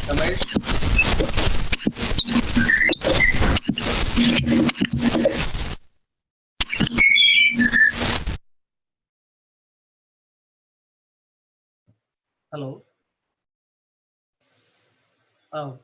Ramesh? Hello. Oh,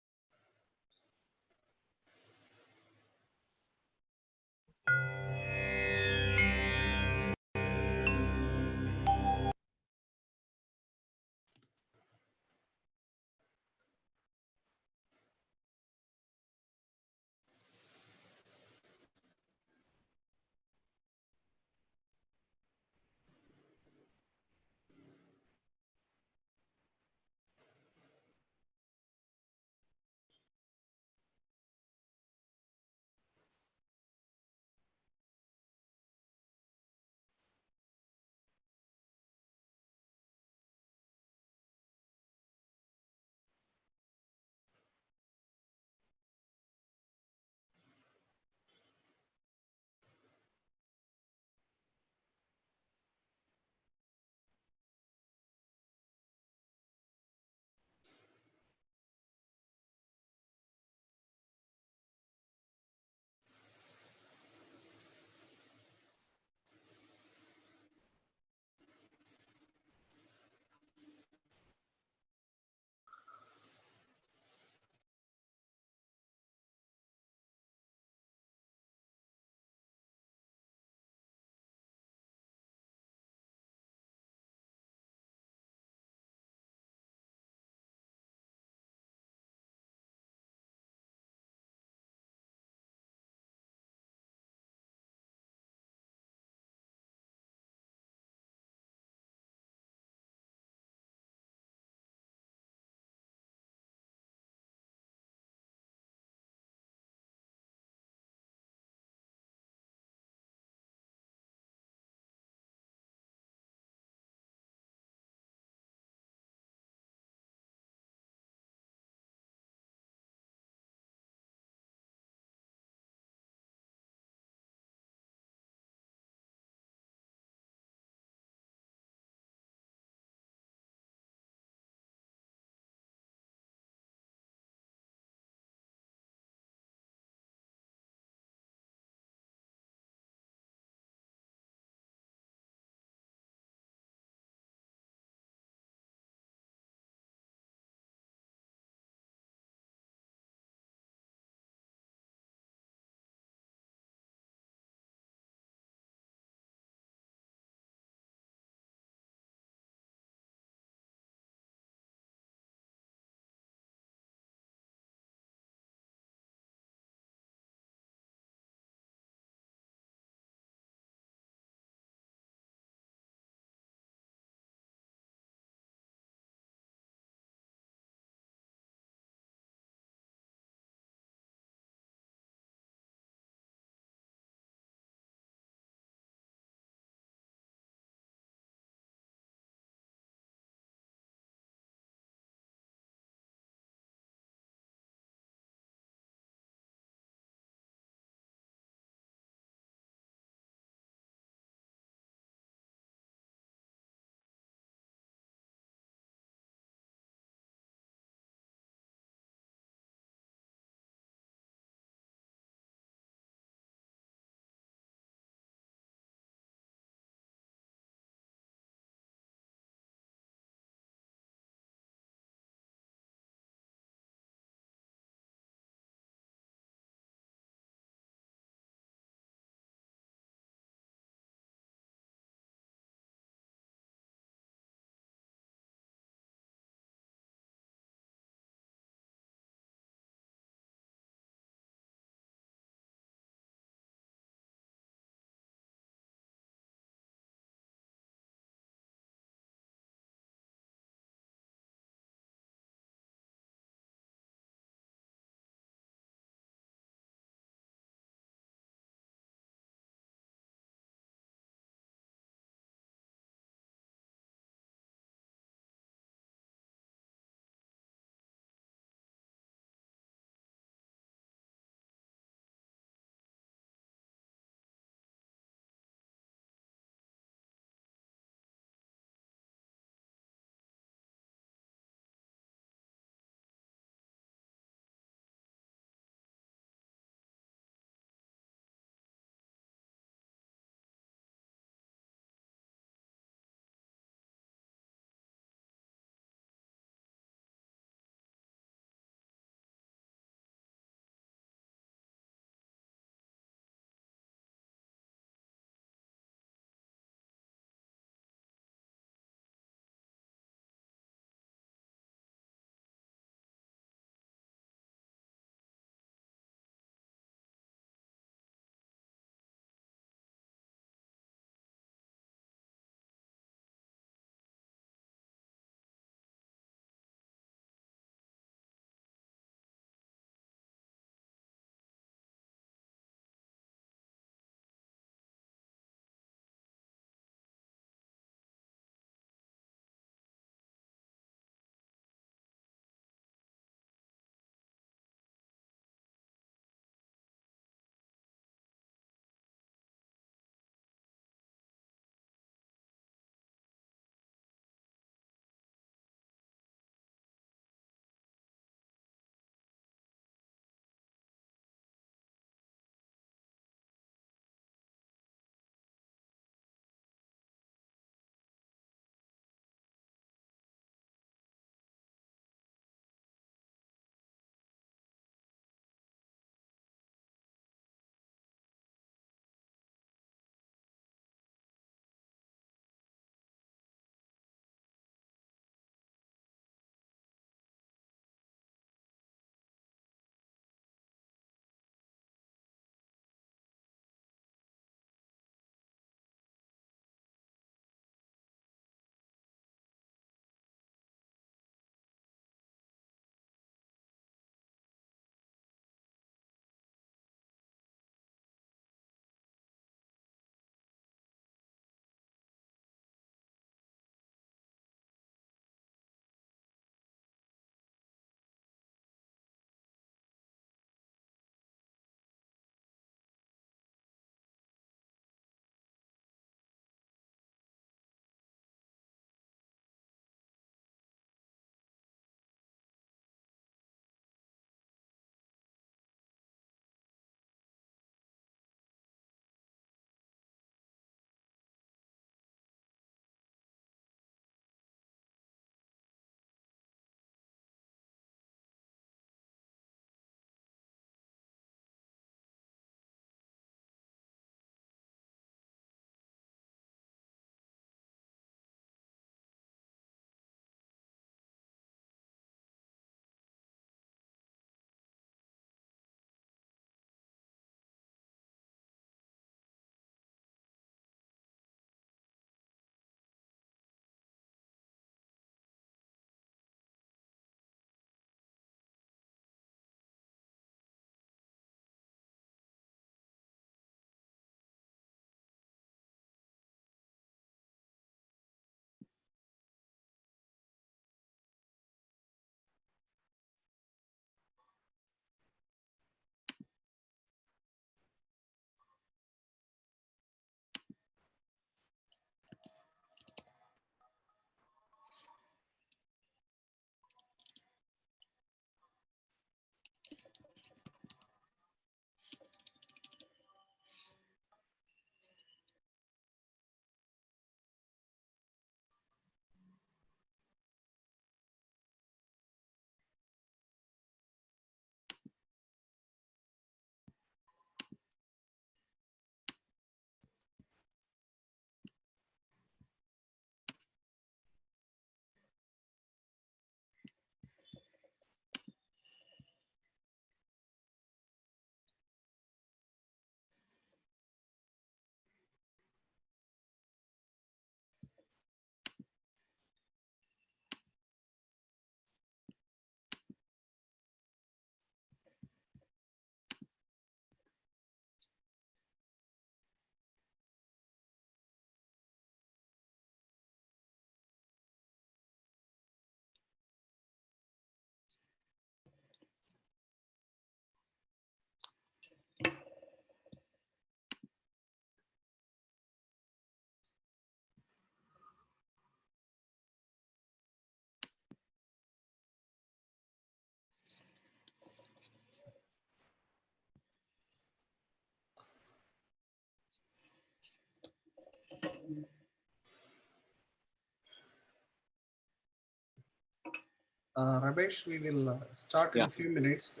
Ramesh, we will start in a few minutes.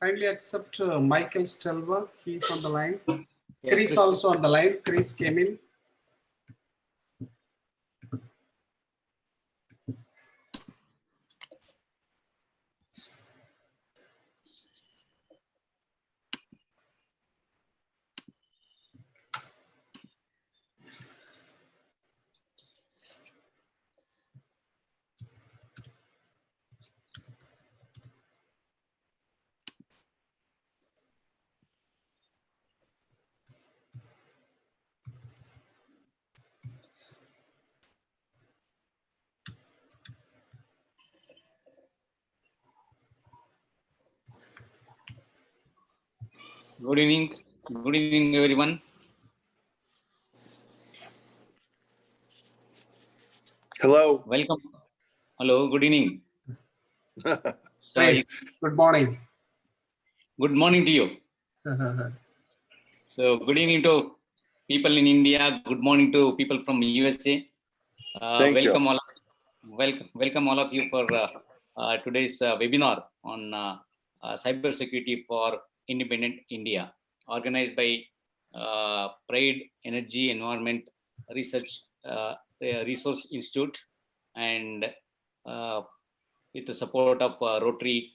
Kindly accept Michael Stelva. He's on the line. Yeah, Chris also on the line. Chris came in. Good evening. Good evening, everyone. Hello. Welcome. Hello. Good evening. Chris, good morning. Good morning to you. So, good evening to people in India. Good morning to people from USA. Welcome all. Welcome all of you for today's webinar on cybersecurity for independent India, organized by Pride Energy Environment Research Resource Institute, and with the support of Rotary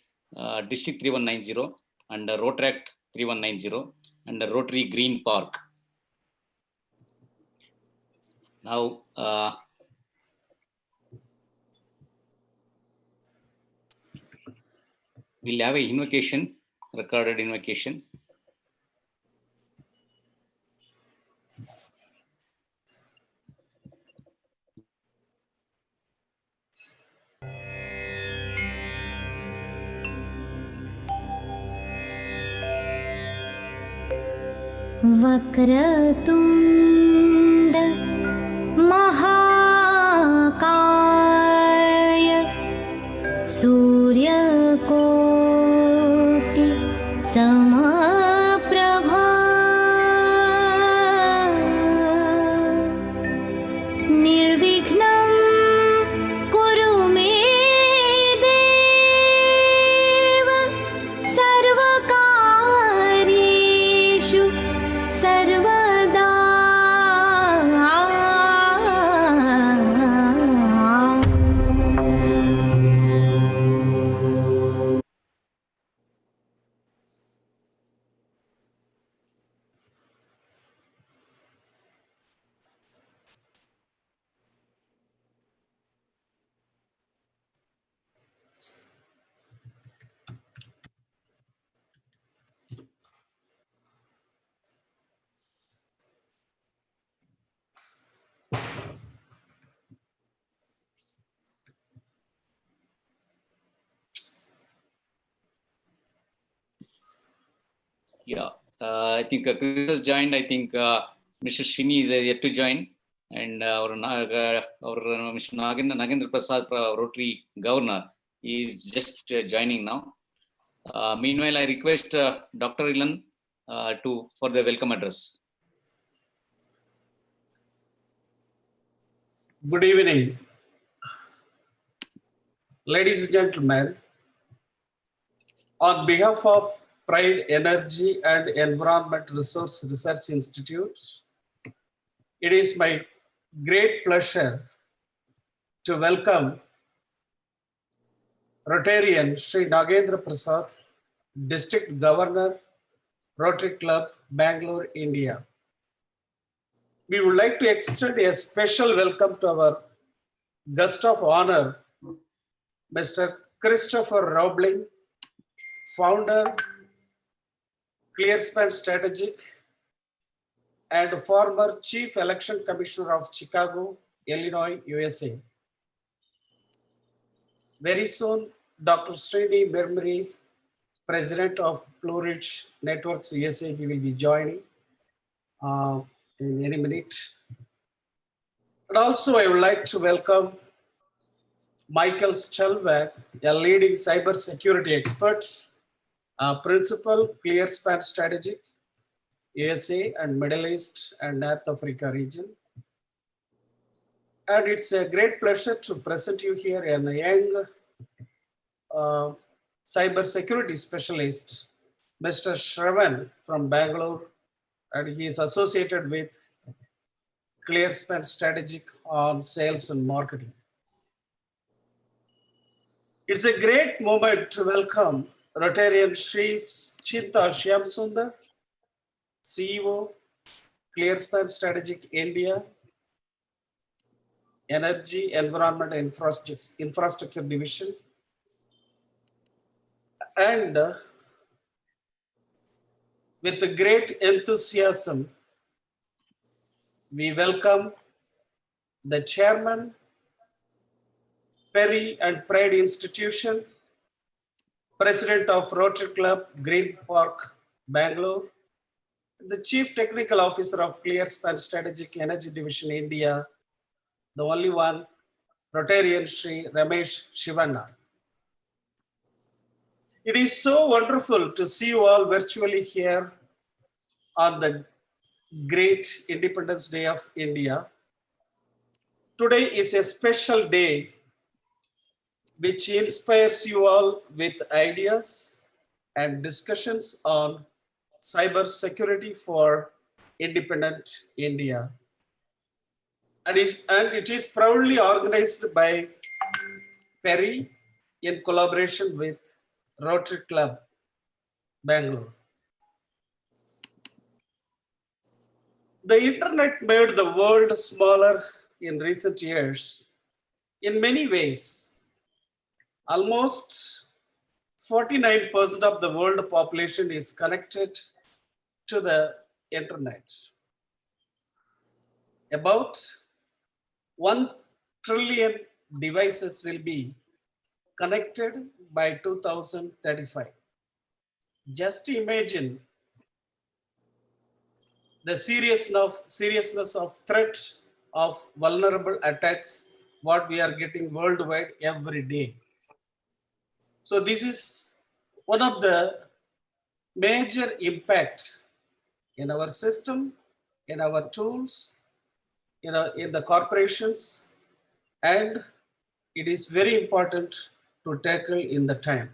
District 3190 and Rotaract 3190 and Rotary Green Park. Now, we'll have an invocation, recorded invocation. वक्रतुण्ड महाकाय सूर्यकोटि समप्रभा निर्विघ्नं कुरु मे देव सर्वकार्येषु सर्वदा। Yeah, I think Chris has joined. I think Mr. Shini is yet to join, and our Mr. Nagendra Prasad, Rotary Governor, is just joining now. Meanwhile, I request Dr. Ilan for the welcome address. Good evening, ladies and gentlemen. On behalf of Pride Energy and Environment Resource Research Institute, it is my great pleasure to welcome Rotarian Sri Nagendra Prasad, District Governor, Rotary Club, Bangalore, India. We would like to extend a special welcome to our guest of honor, Mr. Christopher Roebling, founder, ClearSpan Strategic, and former Chief Election Commissioner of Chicago, Illinois, USA. Very soon, Dr. Srini Mirmuri, President of Blue Ridge Networks USA, he will be joining in any minute. And also, I would like to welcome Michael Stelvak, a leading cybersecurity expert, Principal, ClearSpan Strategic, USA and Middle East and North Africa region. And it's a great pleasure to present you here a young cyber security specialist, Mr. Shravan from Bangalore, and he is associated with ClearSpan Strategic on sales and marketing. It's a great moment to welcome Rotarian Sri Chinta Shyamsundar, CEO, ClearSpan Strategic India, Energy, Environment and Infrastructure Division. And with a great enthusiasm, we welcome the chairman, Perry and Pride Institution, president of Rotary Club, Green Park, Bangalore, the chief technical officer of ClearSpan Strategic Energy Division India, the only one, Rotarian Sri Ramesh Shivanna. It is so wonderful to see you all virtually here on the great Independence Day of India. Today is a special day which inspires you all with ideas and discussions on cyber security for independent India. And it is proudly organized by Perry in collaboration with Rotary Club, Bangalore. The internet made the world smaller in recent years. In many ways, almost 49% of the world population is connected to the internet. About 1 trillion devices will be connected by 2035. Just imagine the seriousness of threat of vulnerable attacks, what we are getting worldwide every day. So this is one of the major impacts in our system, in our tools, in the corporations, and it is very important to tackle in the time.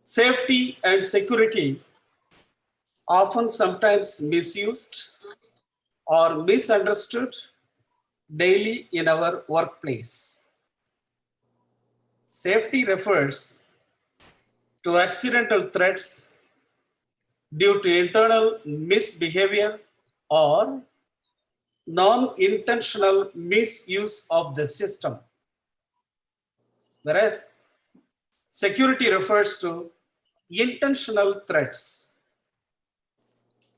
Safety and security often sometimes misused or misunderstood daily in our workplace. Safety refers to accidental threats due to internal misbehavior or non-intentional misuse of the system. Whereas security refers to intentional threats.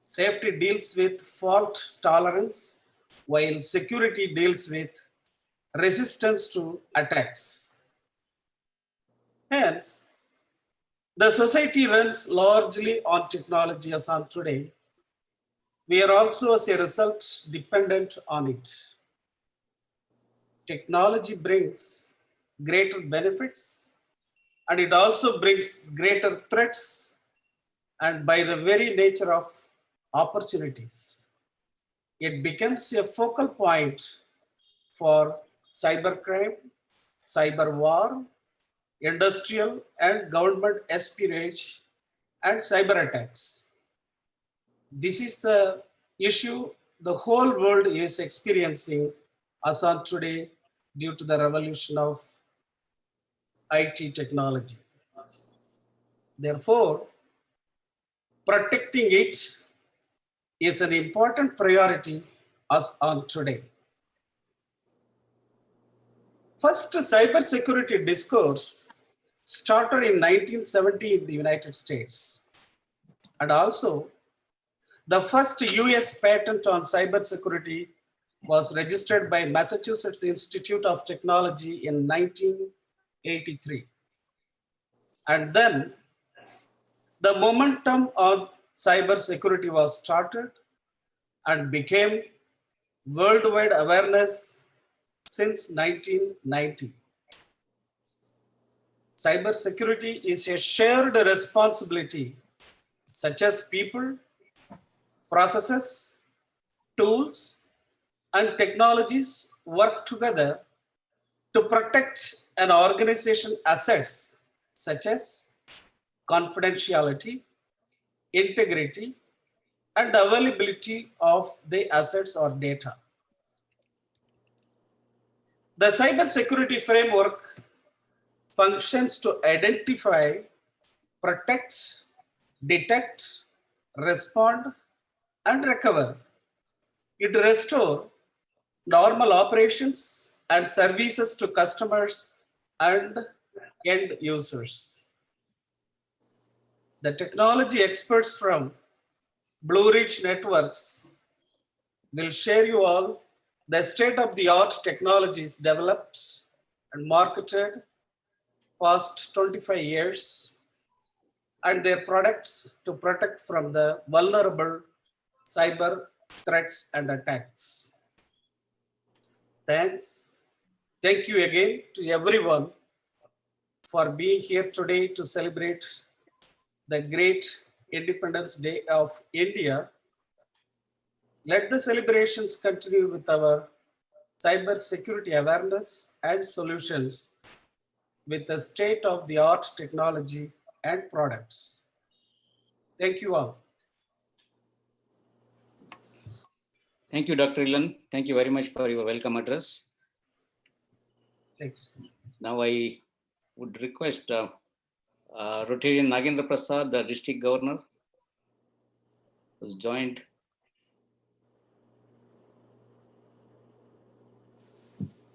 Safety deals with fault tolerance, while security deals with resistance to attacks. Hence, the society runs largely on technology as on today. We are also, as a result, dependent on it. Technology brings greater benefits, and it also brings greater threats, and by the very nature of opportunities, it becomes a focal point for cybercrime, cyber war, industrial and government espionage, and cyber attacks. This is the issue the whole world is experiencing as on today due to the revolution of IT technology. Therefore, protecting it is an important priority as on today. First cybersecurity discourse started in 1970 in the United States, and also the first US patent on cybersecurity was registered by Massachusetts Institute of Technology in 1983. And then the momentum on cybersecurity was started and became worldwide awareness since 1990. Cybersecurity is a shared responsibility, such as people, processes, tools, and technologies work together to protect an organization assets such as confidentiality, integrity, and availability of the assets or data. The cybersecurity framework functions to identify, protect, detect, respond, and recover. It restores normal operations and services to customers and end users. The technology experts from Blue Ridge Networks will share you all the state-of-the-art technologies developed and marketed past 25 years and their products to protect from the vulnerable cyber threats and attacks. Thanks. Thank you again to everyone for being here today to celebrate the great Independence Day of India. Let the celebrations continue with our cyber security awareness and solutions with the state-of-the-art technology and products. Thank you all. Thank you, Dr. Ilan. Thank you very much for your welcome address. Thank you, sir. Now I would request Rotarian Nagendra Prasad, the district governor, who's joined.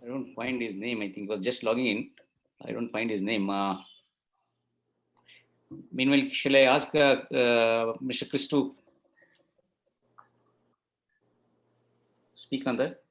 I don't find his name. I think he was just logging in. I don't find his name. Meanwhile, shall I ask Mr. Chris to speak on that?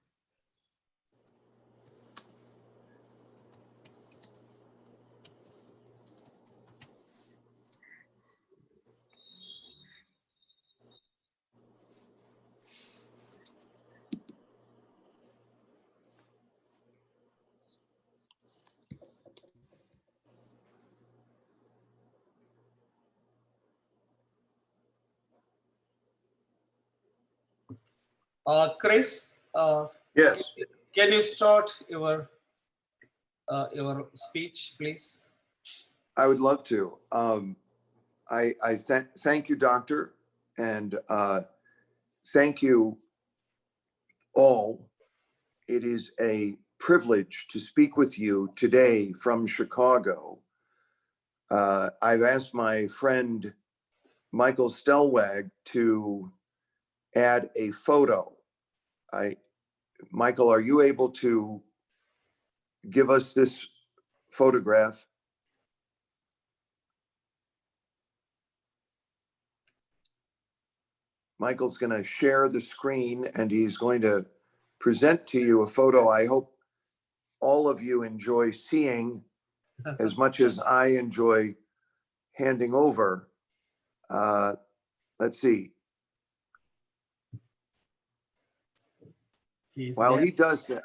Chris, Yes, can you start your speech, please? I would love to. Thank you, Doctor, and thank you all. It is a privilege to speak with you today from Chicago. I've asked my friend Michael Stellwag to add a photo. Michael, are you able to give us this photograph? Michael's going to share the screen and he's going to present to you a photo I hope all of you enjoy seeing as much as I enjoy handing over. Let's see. While he does that,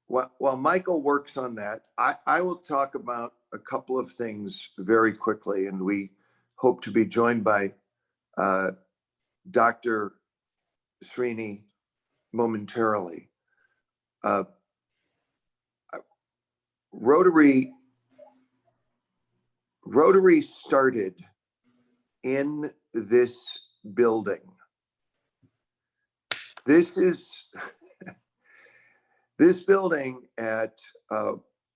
while Michael works on that, I will talk about a couple of things very quickly, and we hope to be joined by Dr. Srini momentarily. Rotary started in this building. This is this building at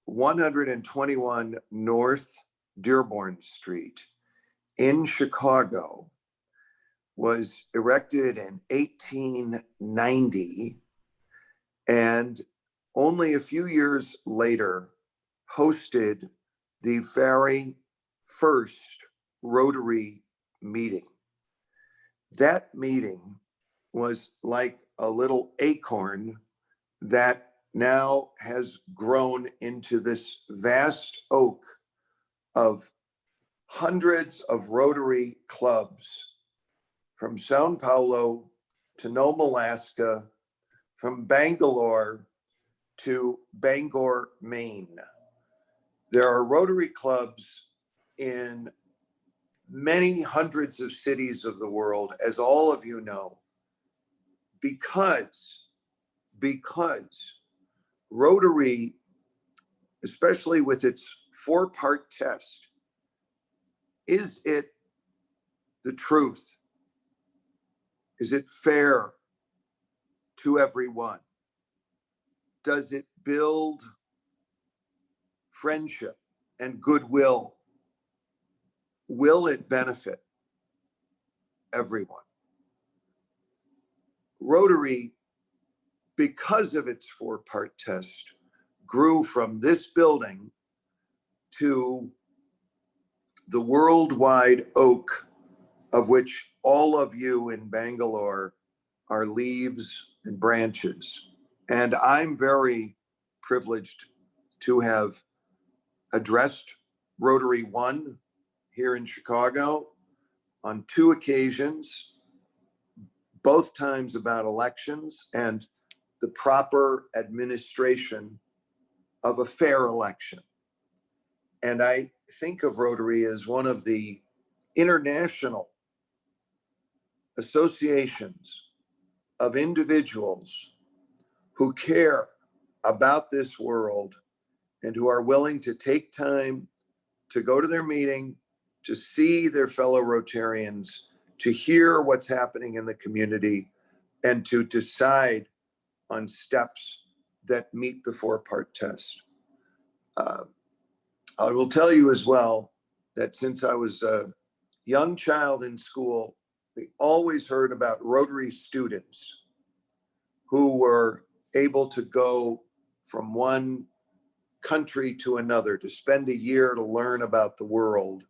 121 North Dearborn Street in Chicago was erected in 1890, and only a few years later hosted the very first Rotary meeting. That meeting was like a little acorn that now has grown into this vast oak of hundreds of Rotary clubs from Sao Paulo to Nome, Alaska, from Bangalore to Bangor, Maine. There are Rotary clubs in many hundreds of cities of the world, as all of you know, because because Rotary, especially with its 4-part test, is it the truth? Is it fair to everyone? Does it build friendship and goodwill? Will it benefit everyone? Rotary, because of its 4-part test, grew from this building to the worldwide oak of which all of you in Bangalore are leaves and branches. And I'm very privileged to have addressed Rotary One here in Chicago on 2 occasions, both times about elections and the proper administration of a fair election. And I think of Rotary as one of the international associations of individuals who care about this world and who are willing to take time to go to their meeting, to see their fellow Rotarians, to hear what's happening in the community, and to decide on steps that meet the 4-part test. I will tell you as well that since I was a young child in school, we always heard about Rotary students who were able to go from one country to another to spend a year to learn about the world.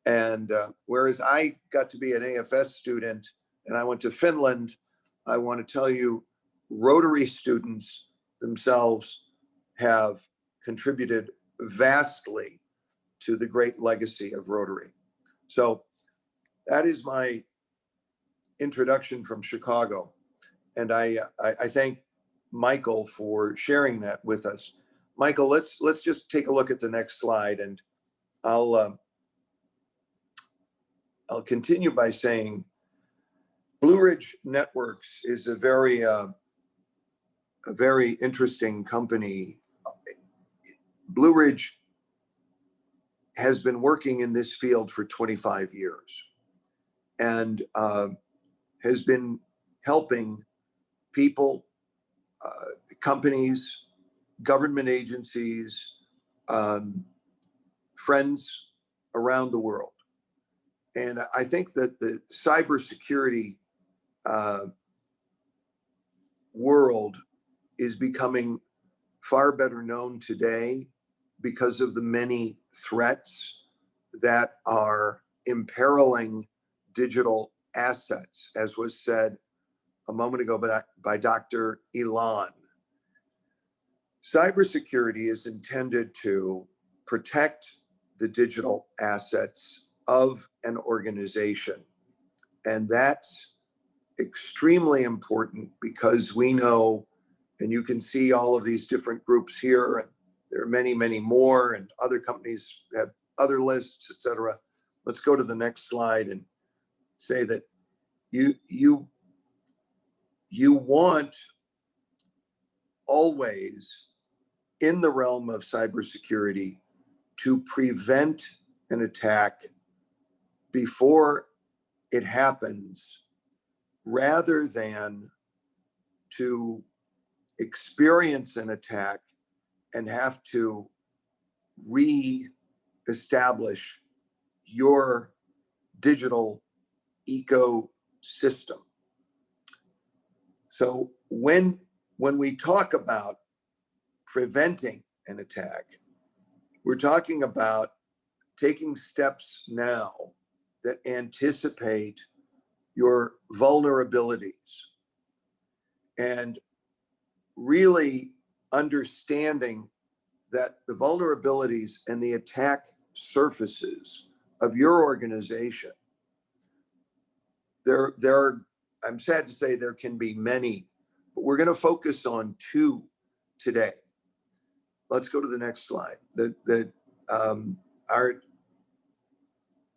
And whereas I got to be an AFS student and I went to Finland, I want to tell you, Rotary students themselves have contributed vastly to the great legacy of Rotary. So that is my introduction from Chicago. And I thank Michael for sharing that with us. Michael, let's just take a look at the next slide, and I'll continue by saying Blue Ridge Networks is a very interesting company. Blue Ridge has been working in this field for 25 years and has been helping people, companies, government agencies, friends around the world. And I think that the cybersecurity world is becoming far better known today because of the many threats that are imperiling digital assets, as was said a moment ago by Dr. Elan. Cybersecurity is intended to protect the digital assets of an organization. And that's extremely important because we know, and you can see all of these different groups here, and there are many, many more, and other companies have other lists, et cetera. Let's go to the next slide and say that you want always, in the realm of cybersecurity, to prevent an attack before it happens, rather than to experience an attack and have to re-establish your digital ecosystem. So when we talk about preventing an attack, we're talking about taking steps now that anticipate your vulnerabilities and really understanding that the vulnerabilities and the attack surfaces of your organization, there are, I'm sad to say there can be many, but we're going to focus on 2 today. Let's go to the next slide.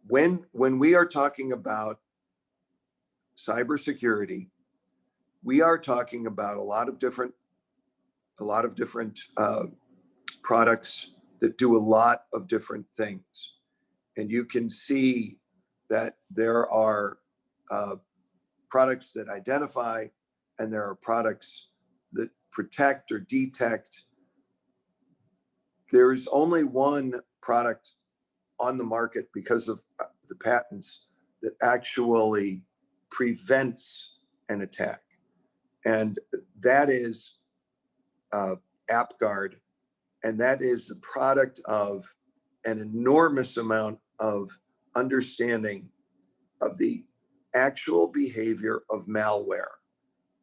When we are talking about cybersecurity, we are talking about a lot of different products that do a lot of different things. And you can see that there are products that identify, and there are products that protect or detect. There is only one product on the market because of the patents that actually prevents an attack. And that is AppGuard. And that is the product of an enormous amount of understanding of the actual behavior of malware.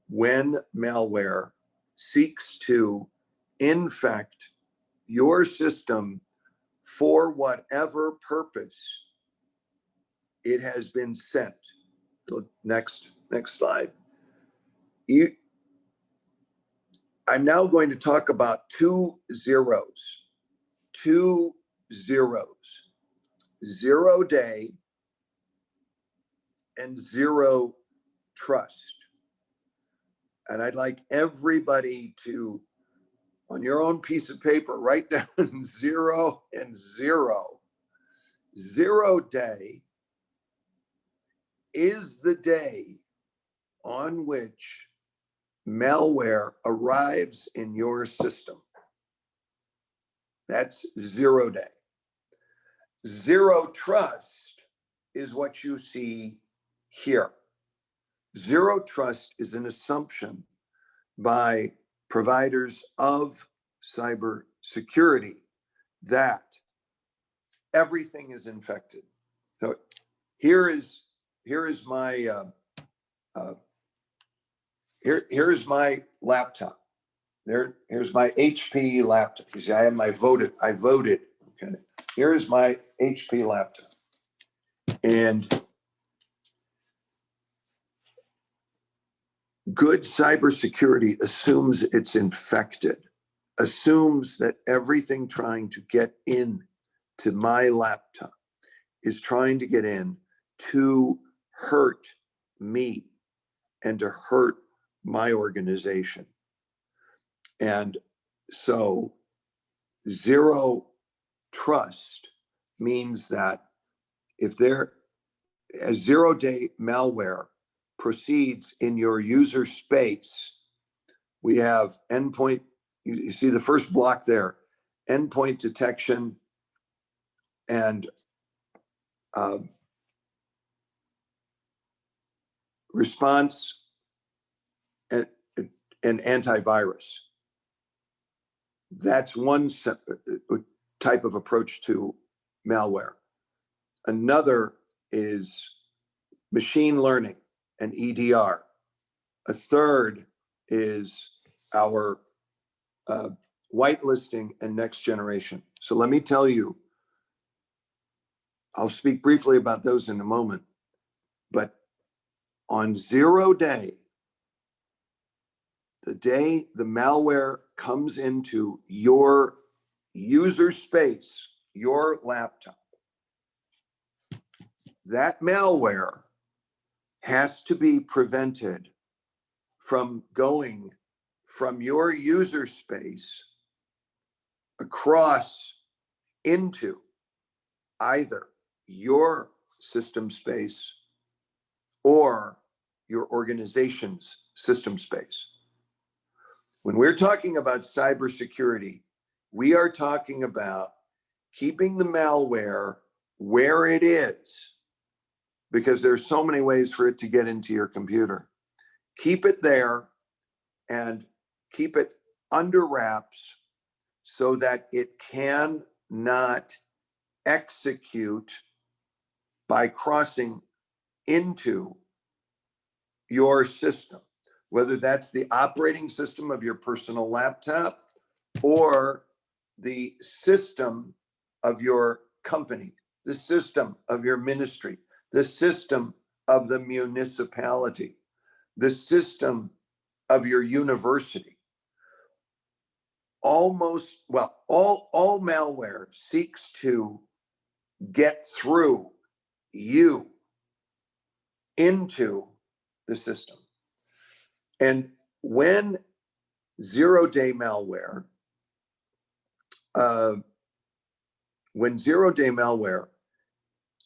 When malware seeks to infect your system for whatever purpose it has been sent. Next slide. I'm now going to talk about 2 zeros. 2 zeros. 0 day and zero trust. And I'd like everybody to, on your own piece of paper, write down 0 and 0. 0 day is the day on which malware arrives in your system. That's 0 day. Zero trust is what you see here. Zero trust is an assumption by providers of cybersecurity that everything is infected. So here is my here's my laptop. Here's my HP laptop. You see, I voted. Okay. Here is my HP laptop. And good cybersecurity assumes it's infected, assumes that everything trying to get in to my laptop is trying to get in to hurt me and to hurt my organization. And so zero trust means that if there, a 0 day malware proceeds in your user space, we have endpoint, you see the first block there, endpoint detection and response and antivirus. That's one type of approach to malware. Another is machine learning and EDR. A third is our whitelisting and next generation. So let me tell you, I'll speak briefly about those in a moment, but on 0 day, the day the malware comes into your user space, your laptop, that malware has to be prevented from going from your user space across into either your system space or your organization's system space. When we're talking about cybersecurity, we are talking about keeping the malware where it is, because there's so many ways for it to get into your computer. Keep it there and keep it under wraps so that it cannot execute by crossing into your system, whether that's the operating system of your personal laptop or the system of your company, the system of your ministry, the system of the municipality, the system of your university. All malware seeks to get through you into the system. And when zero-day malware,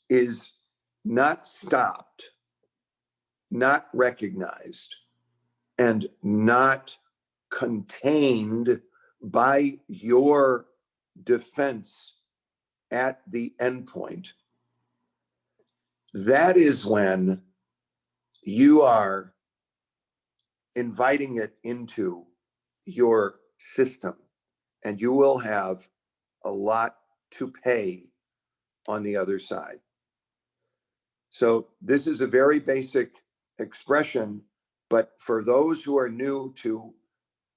is not stopped, not recognized, and not contained by your defense at the endpoint, that is when you are inviting it into your system, and you will have a lot to pay on the other side. So this is a very basic expression, but for those who are new to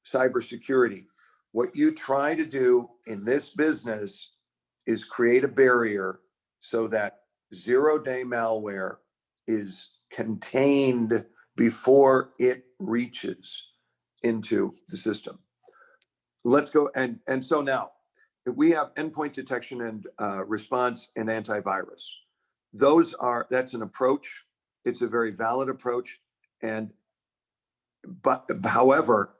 cybersecurity, what you try to do in this business is create a barrier so that zero-day malware is contained before it reaches into the system. Let's go, and so now we have endpoint detection and response and antivirus. That's an approach. It's a very valid approach. But however,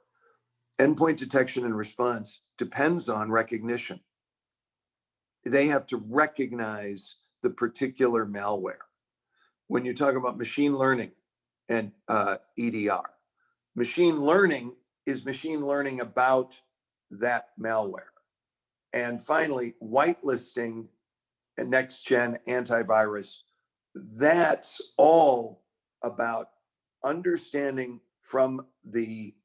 endpoint detection and response depends on recognition. They have to recognize the particular malware. When you talk about machine learning and EDR, machine learning is machine learning about that malware. And finally, whitelisting and next-gen antivirus, that's all about understanding from the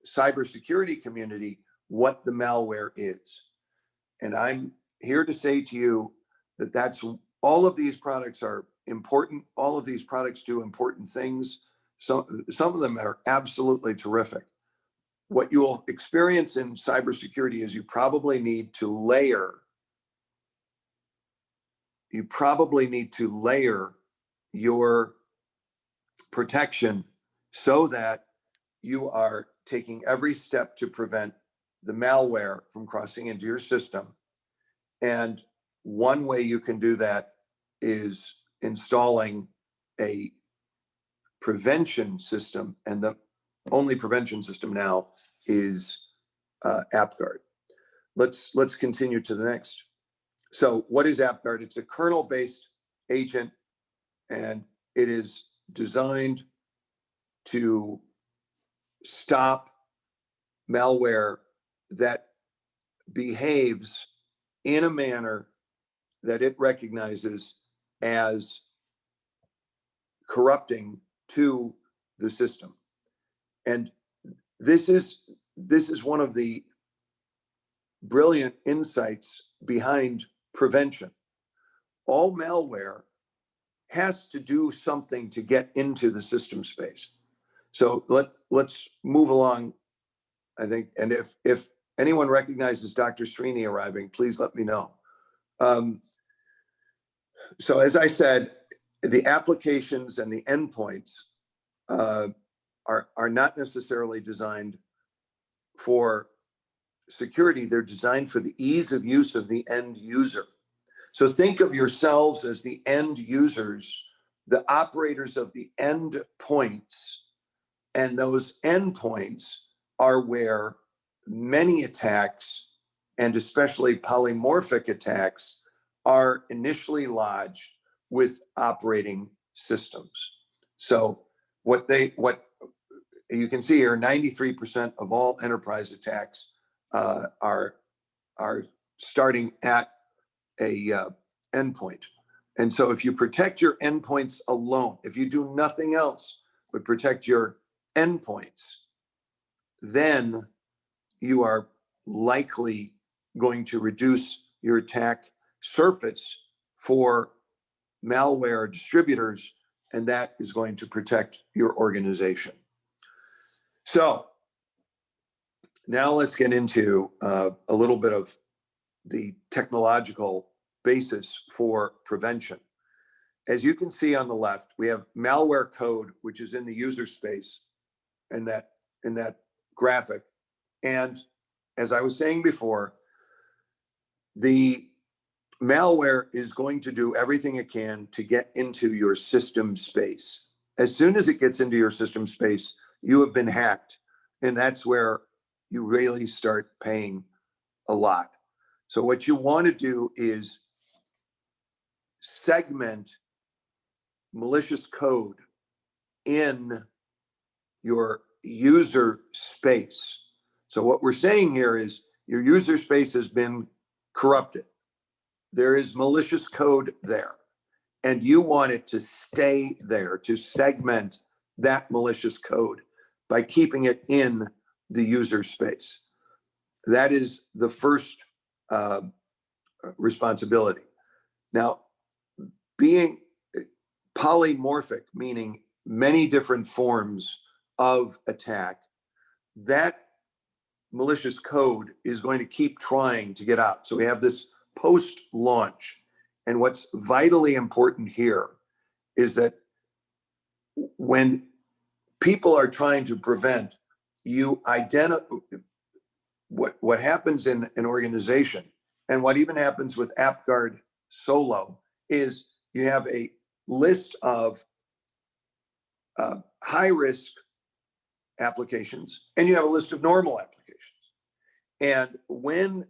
cybersecurity community what the malware is. And I'm here to say to you that all of these products are important. All of these products do important things. Some of them are absolutely terrific. What you will experience in cybersecurity is you probably need to layer your protection so that you are taking every step to prevent the malware from crossing into your system. And one way you can do that is installing a prevention system, and the only prevention system now is AppGuard. Let's continue to the next. So what is AppGuard? It's a kernel-based agent, and it is designed to stop malware that behaves in a manner that it recognizes as corrupting to the system. And this is one of the brilliant insights behind prevention. All malware has to do something to get into the system space. So let's move along, I think. And if anyone recognizes Dr. Srini arriving, please let me know. So as I said, the applications and the endpoints are not necessarily designed for security. They're designed for the ease of use of the end user. So think of yourselves as the end users, the operators of the end points, and those endpoints are where many attacks, and especially polymorphic attacks, are initially lodged with operating systems. So what you can see here, 93% of all enterprise attacks are starting at a endpoint. And so if you protect your endpoints alone, if you do nothing else but protect your endpoints, then you are likely going to reduce your attack surface for malware distributors, and that is going to protect your organization. So now let's get into a little bit of the technological basis for prevention. As you can see on the left, we have malware code, which is in the user space in that graphic. And as I was saying before, the malware is going to do everything it can to get into your system space. As soon as it gets into your system space, you have been hacked. And that's where you really start paying a lot. So what you want to do is segment malicious code in your user space. So what we're saying here is your user space has been corrupted. There is malicious code there, and you want it to stay there, to segment that malicious code by keeping it in the user space. That is the first responsibility. Now, being polymorphic, meaning many different forms of attack, that malicious code is going to keep trying to get out. So we have this post-launch. And what's vitally important here is that when people are trying to prevent, you identify what happens in an organization, and what even happens with AppGuard Solo is you have a list of high-risk applications, and you have a list of normal applications. And when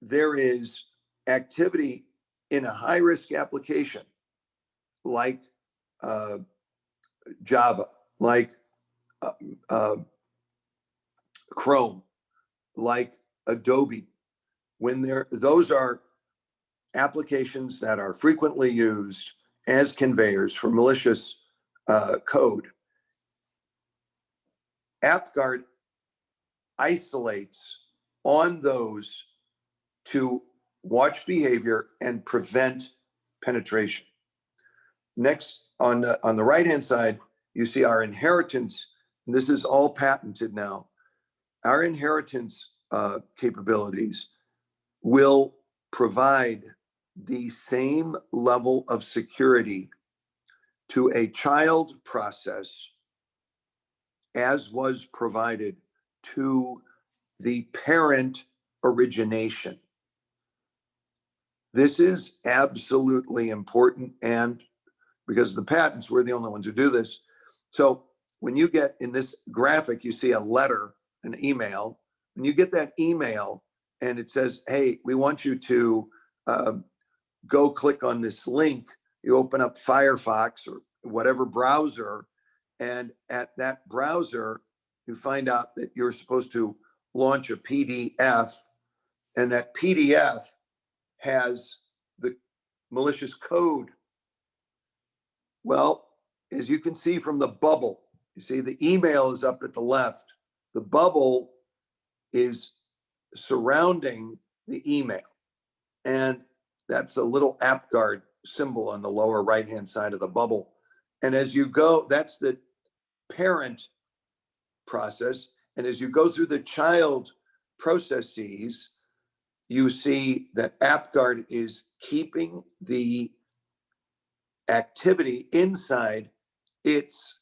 there is activity in a high-risk application, like Java, like Chrome, like Adobe, when those are applications that are frequently used as conveyors for malicious code, AppGuard isolates on those to watch behavior and prevent penetration. Next, on the right-hand side, you see our inheritance. And this is all patented now. Our inheritance capabilities will provide the same level of security to a child process as was provided to the parent origination. This is absolutely important, and because of the patents, we're the only ones who do this. So when you get in this graphic, you see a letter, an email. When you get that email and it says, hey, we want you to go click on this link, you open up Firefox or whatever browser, and at that browser, you find out that you're supposed to launch a PDF, and that PDF has the malicious code. Well, as you can see from the bubble, you see the email is up at the left. The bubble is surrounding the email. And that's a little AppGuard symbol on the lower right-hand side of the bubble. And as you go, that's the parent process. And as you go through the child processes, you see that AppGuard is keeping the activity inside its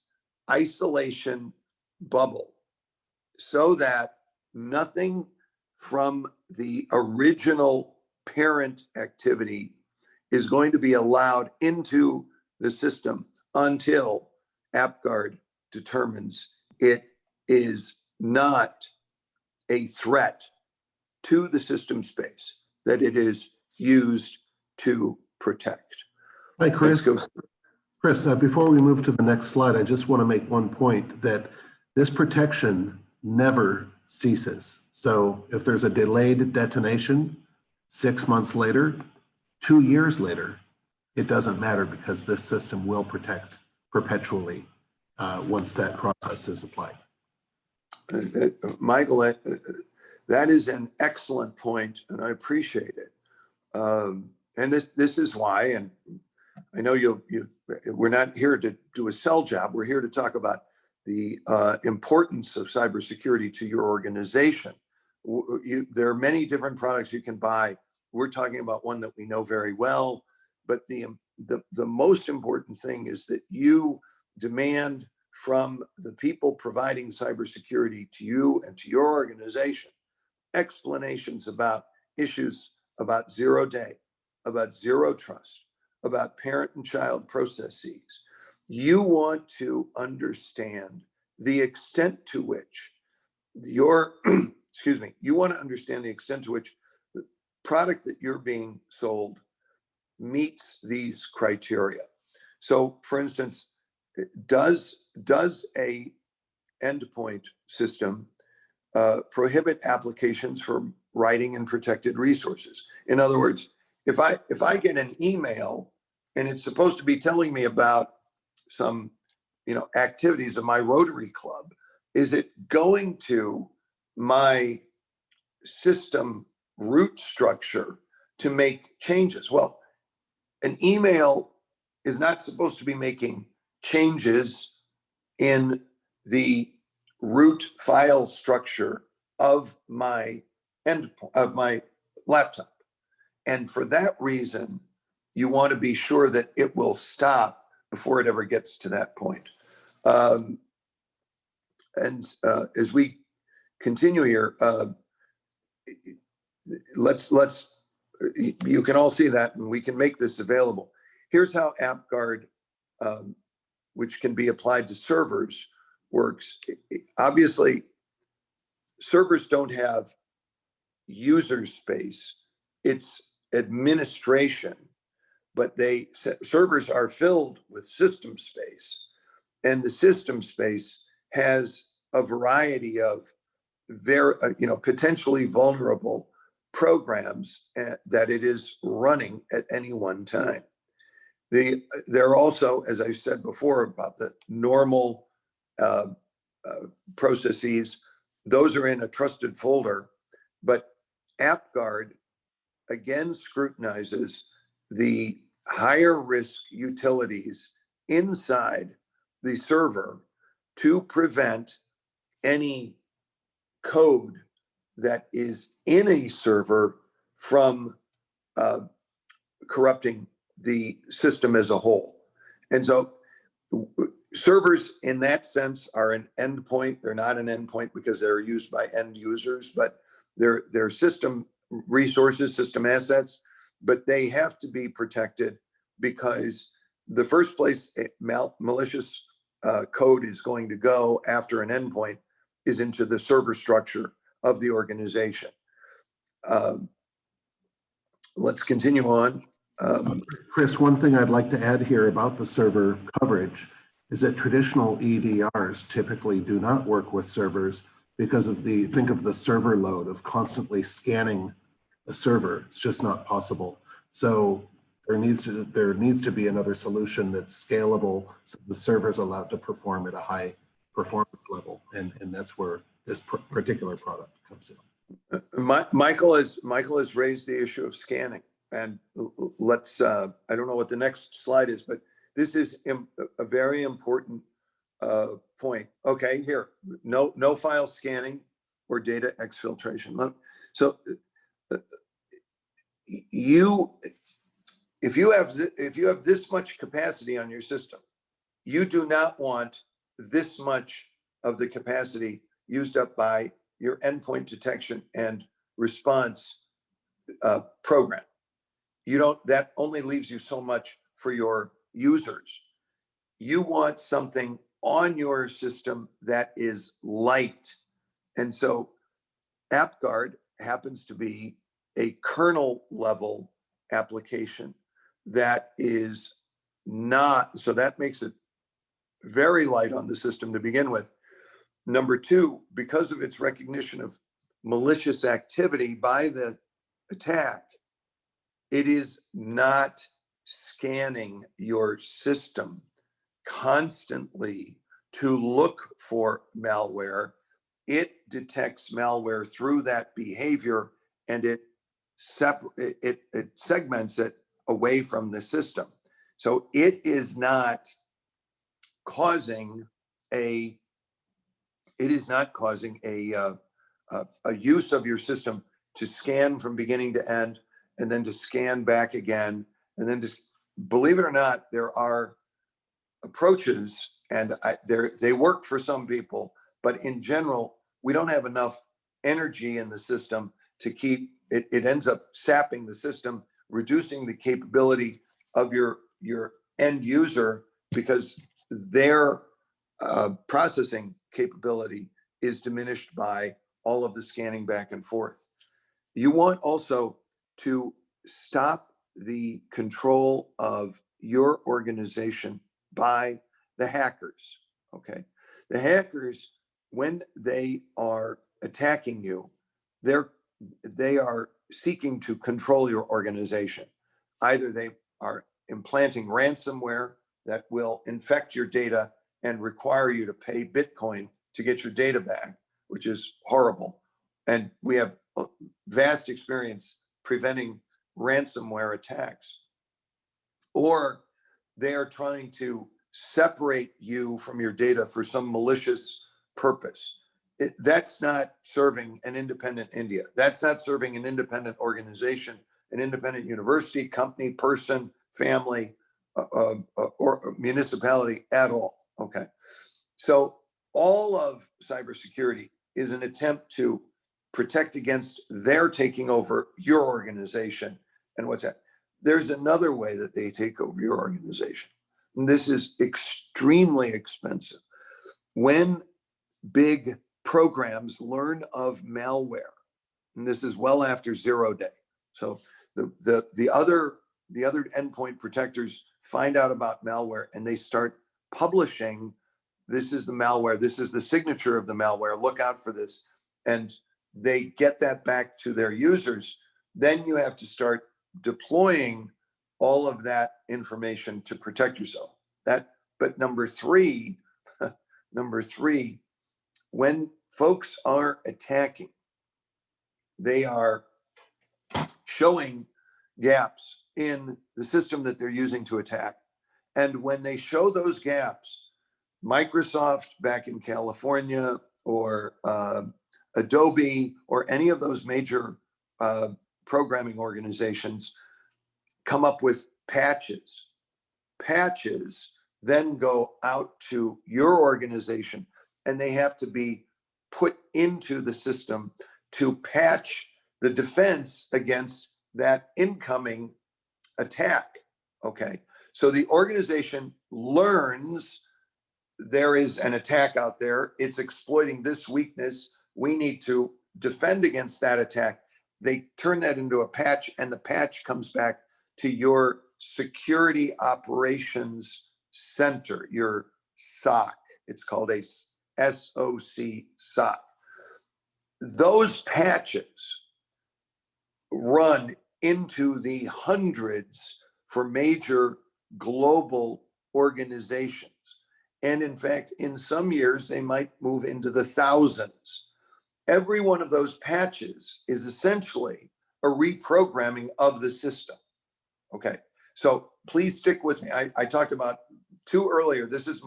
isolation bubble so that nothing from the original parent activity is going to be allowed into the system until AppGuard determines it is not a threat to the system space that it is used to protect. Hi, Chris. Chris, before we move to the next slide, I just want to make one point that this protection never ceases. So if there's a delayed detonation 6 months later, 2 years later, it doesn't matter because this system will protect perpetually once that process is applied. Michael, that is an excellent point, and I appreciate it. And this is why, and I know we're not here to do a sell job. We're here to talk about the importance of cybersecurity to your organization. There are many different products you can buy. We're talking about one that we know very well, but the most important thing is that you demand from the people providing cybersecurity to you and to your organization explanations about issues about 0 day, about zero trust, about parent and child processes. You want to understand the extent to which your, excuse me, you want to understand the extent to which the product that you're being sold meets these criteria. So for instance, does a endpoint system prohibit applications for writing and protected resources? In other words, if I get an email and it's supposed to be telling me about some, activities of my Rotary Club, is it going to my system root structure to make changes? Well, an email is not supposed to be making changes in the root file structure of my laptop. And for that reason, you want to be sure that it will stop before it ever gets to that point. As we continue here, you can all see that, and we can make this available. Here's how AppGuard, which can be applied to servers, works. Obviously, servers don't have user space. It's administration, but servers are filled with system space, and the system space has a variety of potentially vulnerable programs that it is running at any one time. There are also, as I said before, about the normal processes. Those are in a trusted folder, but AppGuard again scrutinizes the higher risk utilities inside the server to prevent any code that is in a server from corrupting the system as a whole. And so servers in that sense are an endpoint. They're not an endpoint because they're used by end users, but they're system resources, system assets, but they have to be protected because the first place malicious code is going to go after an endpoint is into the server structure of the organization. Let's continue on. Chris, one thing I'd like to add here about the server coverage is that traditional EDRs typically do not work with servers because of think of the server load of constantly scanning a server. It's just not possible. So there needs to be another solution that's scalable so the server's allowed to perform at a high performance level. And that's where this particular product comes in. Michael has raised the issue of scanning. And let's, I don't know what the next slide is, but this is a very important point. Okay, here, no file scanning or data exfiltration. So if you have this much capacity on your system, you do not want this much of the capacity used up by your endpoint detection and response program. That only leaves you so much for your users. You want something on your system that is light. And so AppGuard happens to be a kernel level application that is not, so that makes it very light on the system to begin with. Number two, because of its recognition of malicious activity by the attack, it is not scanning your system constantly to look for malware. It detects malware through that behavior, and it segments it away from the system. So it is not causing a use of your system to scan from beginning to end, and then to scan back again, and then just, believe it or not, there are approaches, and they work for some people, but in general, we don't have enough energy in the system to keep it. It ends up sapping the system, reducing the capability of your end user because their processing capability is diminished by all of the scanning back and forth. You want also to stop the control of your organization by the hackers, okay? The hackers, when they are attacking you, they are seeking to control your organization. Either they are implanting ransomware that will infect your data and require you to pay Bitcoin to get your data back, which is horrible. And we have vast experience preventing ransomware attacks. Or they are trying to separate you from your data for some malicious purpose. That's not serving an independent India. That's not serving an independent organization, an independent university, company, person, family, or municipality at all. Okay. So all of cybersecurity is an attempt to protect against their taking over your organization. And what's that? There's another way that they take over your organization. And this is extremely expensive. When big programs learn of malware, and this is well after 0 day. So the other endpoint protectors find out about malware and they start publishing, this is the malware, this is the signature of the malware, look out for this. And they get that back to their users. Then you have to start deploying all of that information to protect yourself. But number three, when folks are attacking, they are showing gaps in the system that they're using to attack. And when they show those gaps, Microsoft back in California or Adobe or any of those major programming organizations come up with patches. Patches then go out to your organization and they have to be put into the system to patch the defense against that incoming attack. Okay, so the organization learns there is an attack out there, it's exploiting this weakness, we need to defend against that attack. They turn that into a patch and the patch comes back to your security operations center, your SOC. It's called a SOC. Those patches run into the hundreds for major global organizations. And in fact, in some years, they might move into the thousands. Every one of those patches is essentially a reprogramming of the system. Okay, so please stick with me. I talked about two earlier. This is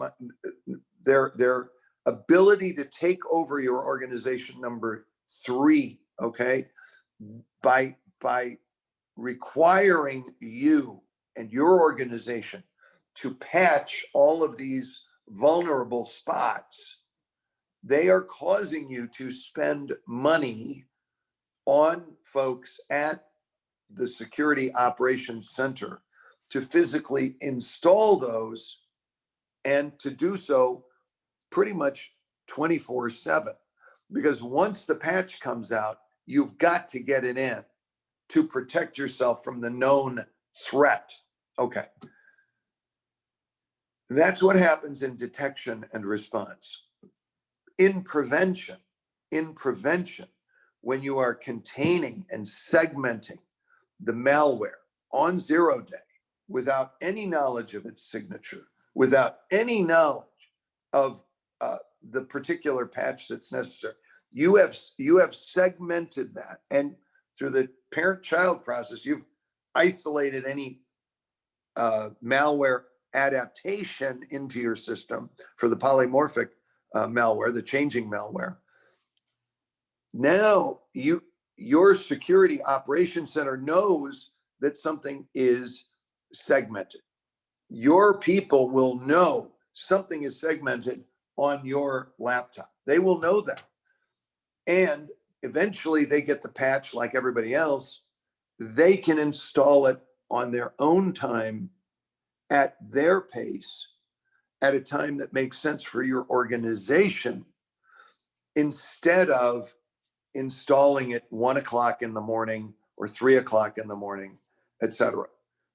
their ability to take over your organization. Number three, okay, by requiring you and your organization to patch all of these vulnerable spots, they are causing you to spend money on folks at the Security Operations Center to physically install those and to do so pretty much 24/7. Because once the patch comes out, you've got to get it in to protect yourself from the known threat. Okay. That's what happens in detection and response. In prevention, when you are containing and segmenting the malware on 0 day without any knowledge of its signature, without any knowledge of the particular patch that's necessary, you have segmented that, and through the parent-child process, you've isolated any malware adaptation into your system for the polymorphic malware, the changing malware. Now your security operations center knows that something is segmented. Your people will know something is segmented on your laptop. They will know that. And eventually they get the patch like everybody else. They can install it on their own time, at their pace, at a time that makes sense for your organization instead of installing it 1 o'clock in the morning or 3 o'clock in the morning, etc.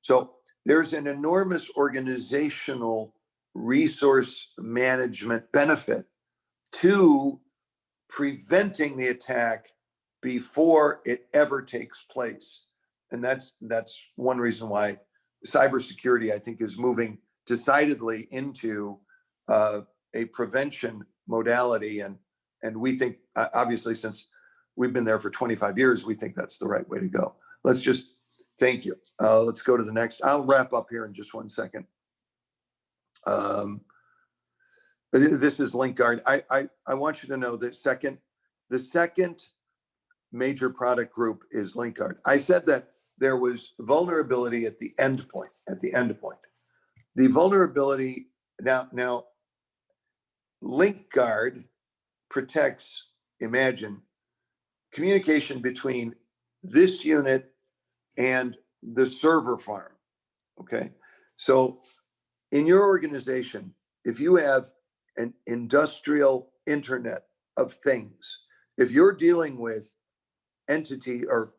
So there's an enormous organizational resource management benefit to preventing the attack before it ever takes place. And that's one reason why cybersecurity, I think, is moving decidedly into a prevention modality. And we think, obviously, since we've been there for 25 years, we think that's the right way to go. Let's just, thank you. Let's go to the next. I'll wrap up here in just 1 second. This is LinkGuard. I want you to know that the second major product group is LinkGuard. I said that there was vulnerability at the end point. The vulnerability now LinkGuard protects, imagine, communication between this unit and the server farm. Okay, so in your organization, if you have an industrial internet of things, if you're dealing with entity or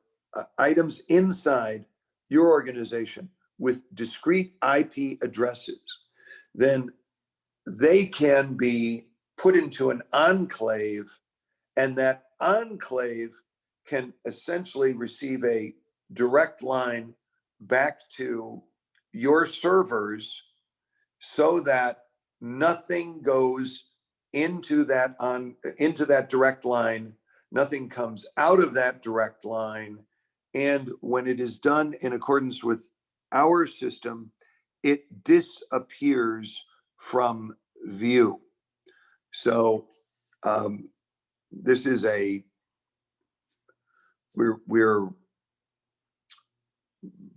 items inside your organization with discrete IP addresses, then they can be put into an enclave, and that enclave can essentially receive a direct line back to your servers so that nothing goes into that direct line, nothing comes out of that direct line. And when it is done in accordance with our system, it disappears from view. So this is we're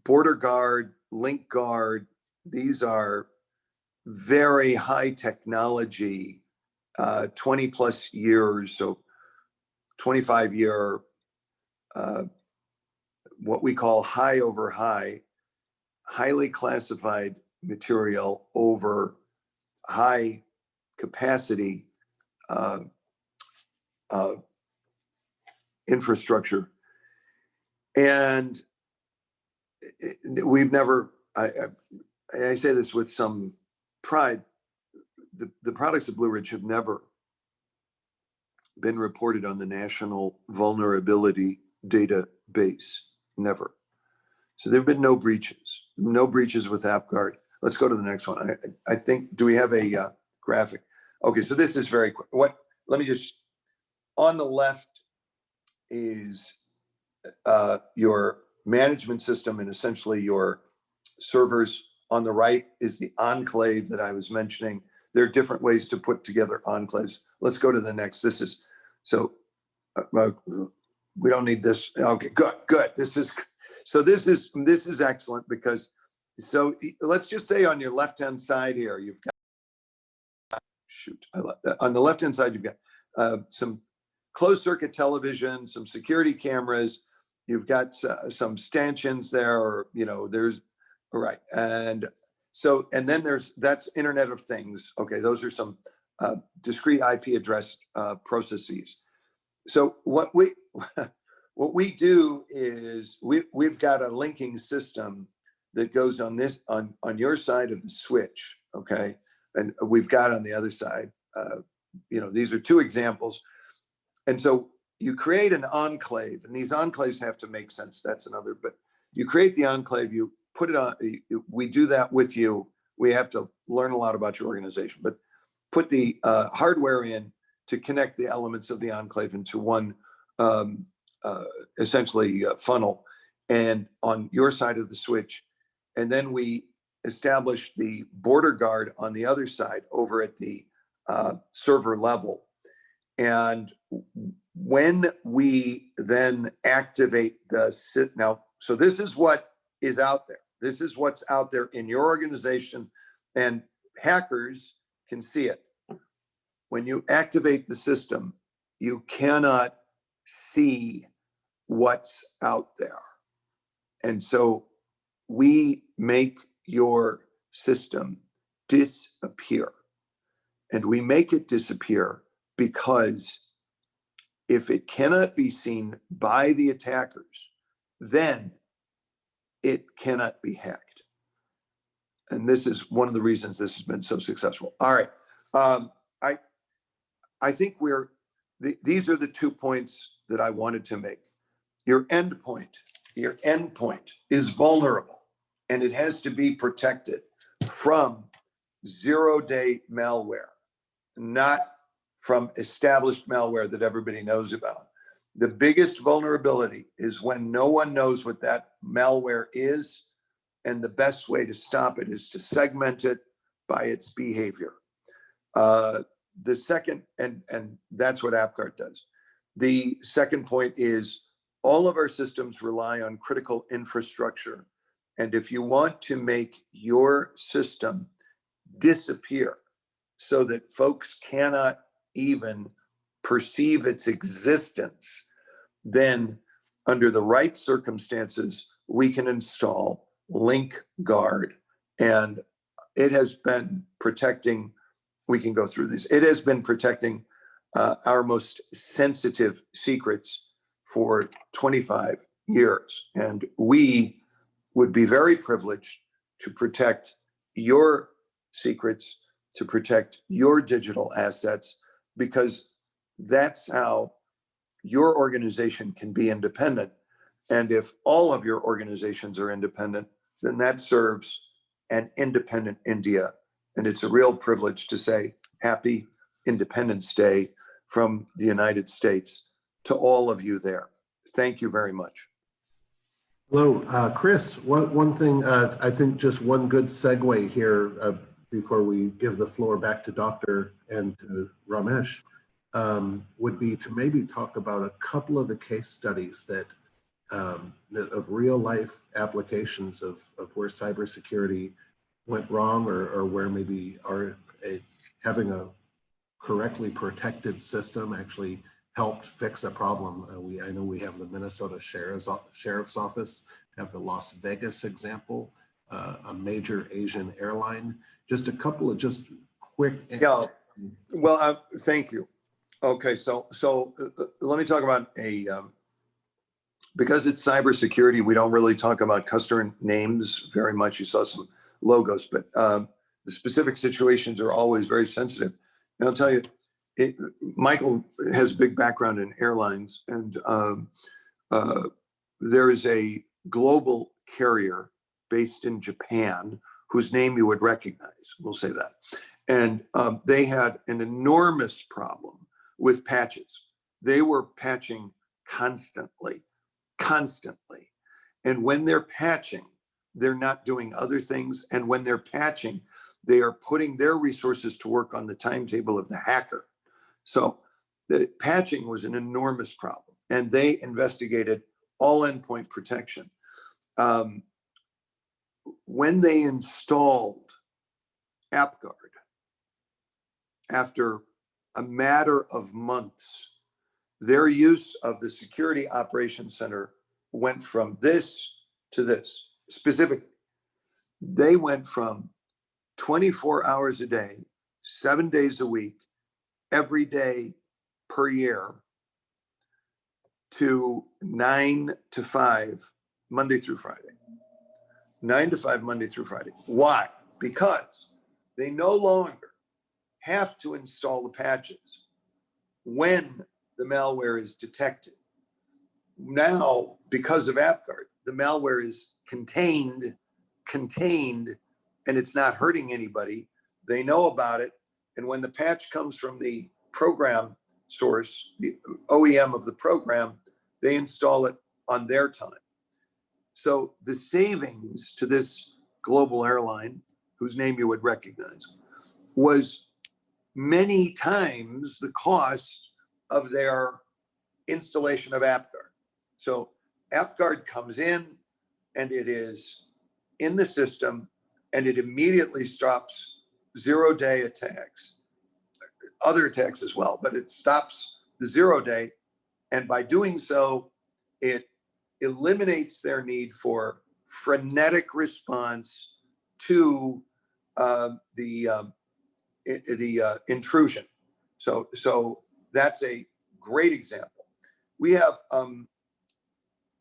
BorderGuard, LinkGuard. These are very high technology, 20 plus years, so 25-year, what we call high over high, highly classified material over high capacity infrastructure. And we've never, I say this with some pride, the products of Blue Ridge have never been reported on the National Vulnerability Database, never. So there've been no breaches with AppGuard. Let's go to the next one. I think, do we have a graphic? Okay, so this is very quick. Let me just, on the left is your management system and essentially your servers. On the right is the enclave that I was mentioning. There are different ways to put together enclaves. Let's go to the next. This is, so we don't need this. Okay, good. This is excellent because, so let's just say on your left-hand side here, you've got, on the left-hand side, you've got some closed circuit television, some security cameras, you've got some stanchions there, or, there's, right. And so, and then that's Internet of Things. Okay, those are some discrete IP address processes. So what we do is we've got a linking system that goes on your side of the switch, okay? And we've got on the other side, these are two examples. And so you create an enclave, and these enclaves have to make sense. That's another, but you create the enclave, you put it on, we do that with you. We have to learn a lot about your organization, but put the hardware in to connect the elements of the enclave into one essentially funnel, and on your side of the switch. And then we establish the BorderGuard on the other side over at the server level. And when we then activate now, so this is what is out there. This is what's out there in your organization, and hackers can see it. When you activate the system, you cannot see what's out there. And so we make your system disappear. And we make it disappear because If it cannot be seen by the attackers, then it cannot be hacked. And this is one of the reasons this has been so successful. All right. I think these are the 2 points that I wanted to make. Your endpoint is vulnerable, and it has to be protected from zero-day malware, not from established malware that everybody knows about. The biggest vulnerability is when no one knows what that malware is, and the best way to stop it is to segment it by its behavior. The second, and that's what AppGuard does. The second point is all of our systems rely on critical infrastructure. And if you want to make your system disappear so that folks cannot even perceive its existence, then under the right circumstances, we can install LinkGuard. And it has been protecting, we can go through these. It has been protecting our most sensitive secrets for 25 years. And we would be very privileged to protect your secrets, to protect your digital assets, because that's how your organization can be independent. And if all of your organizations are independent, then that serves an independent India. And it's a real privilege to say Happy Independence Day from the United States to all of you there. Thank you very much. Hello, Chris. One thing, I think just one good segue here before we give the floor back to Dr. and to Ramesh would be to maybe talk about a couple of the case studies that of real life applications of where cybersecurity went wrong, or where maybe having a correctly protected system actually helped fix a problem. I know we have the Minnesota Sheriff's Office, have the Las Vegas example, a major Asian airline. Just a couple of just quick. Yeah, well, thank you. Okay, so let me talk about because it's cybersecurity, we don't really talk about customer names very much. You saw some logos, but the specific situations are always very sensitive. And I'll tell you, Michael has a big background in airlines, and there is a global carrier based in Japan whose name you would recognize, we'll say that. And they had an enormous problem with patches. They were patching constantly. And when they're patching, they're not doing other things. And when they're patching, they are putting their resources to work on the timetable of the hacker. So the patching was an enormous problem, and they investigated all endpoint protection. When they installed AppGuard, after a matter of months, their use of the Security Operations Center went from this to this. Specifically, they went from 24 hours a day, 7 days a week, every day per year, to 9 to 5, Monday through Friday. 9 to 5, Monday through Friday. Why? Because they no longer have to install the patches when the malware is detected. Now, because of AppGuard, the malware is contained, and it's not hurting anybody. They know about it. And when the patch comes from the program source, the OEM of the program, they install it on their time. So the savings to this global airline, whose name you would recognize, was many times the cost of their installation of AppGuard. So AppGuard comes in, and it is in the system, and it immediately stops zero-day attacks, other attacks as well, but it stops the zero-day. And by doing so, it eliminates their need for frenetic response to the intrusion. So that's a great example. we have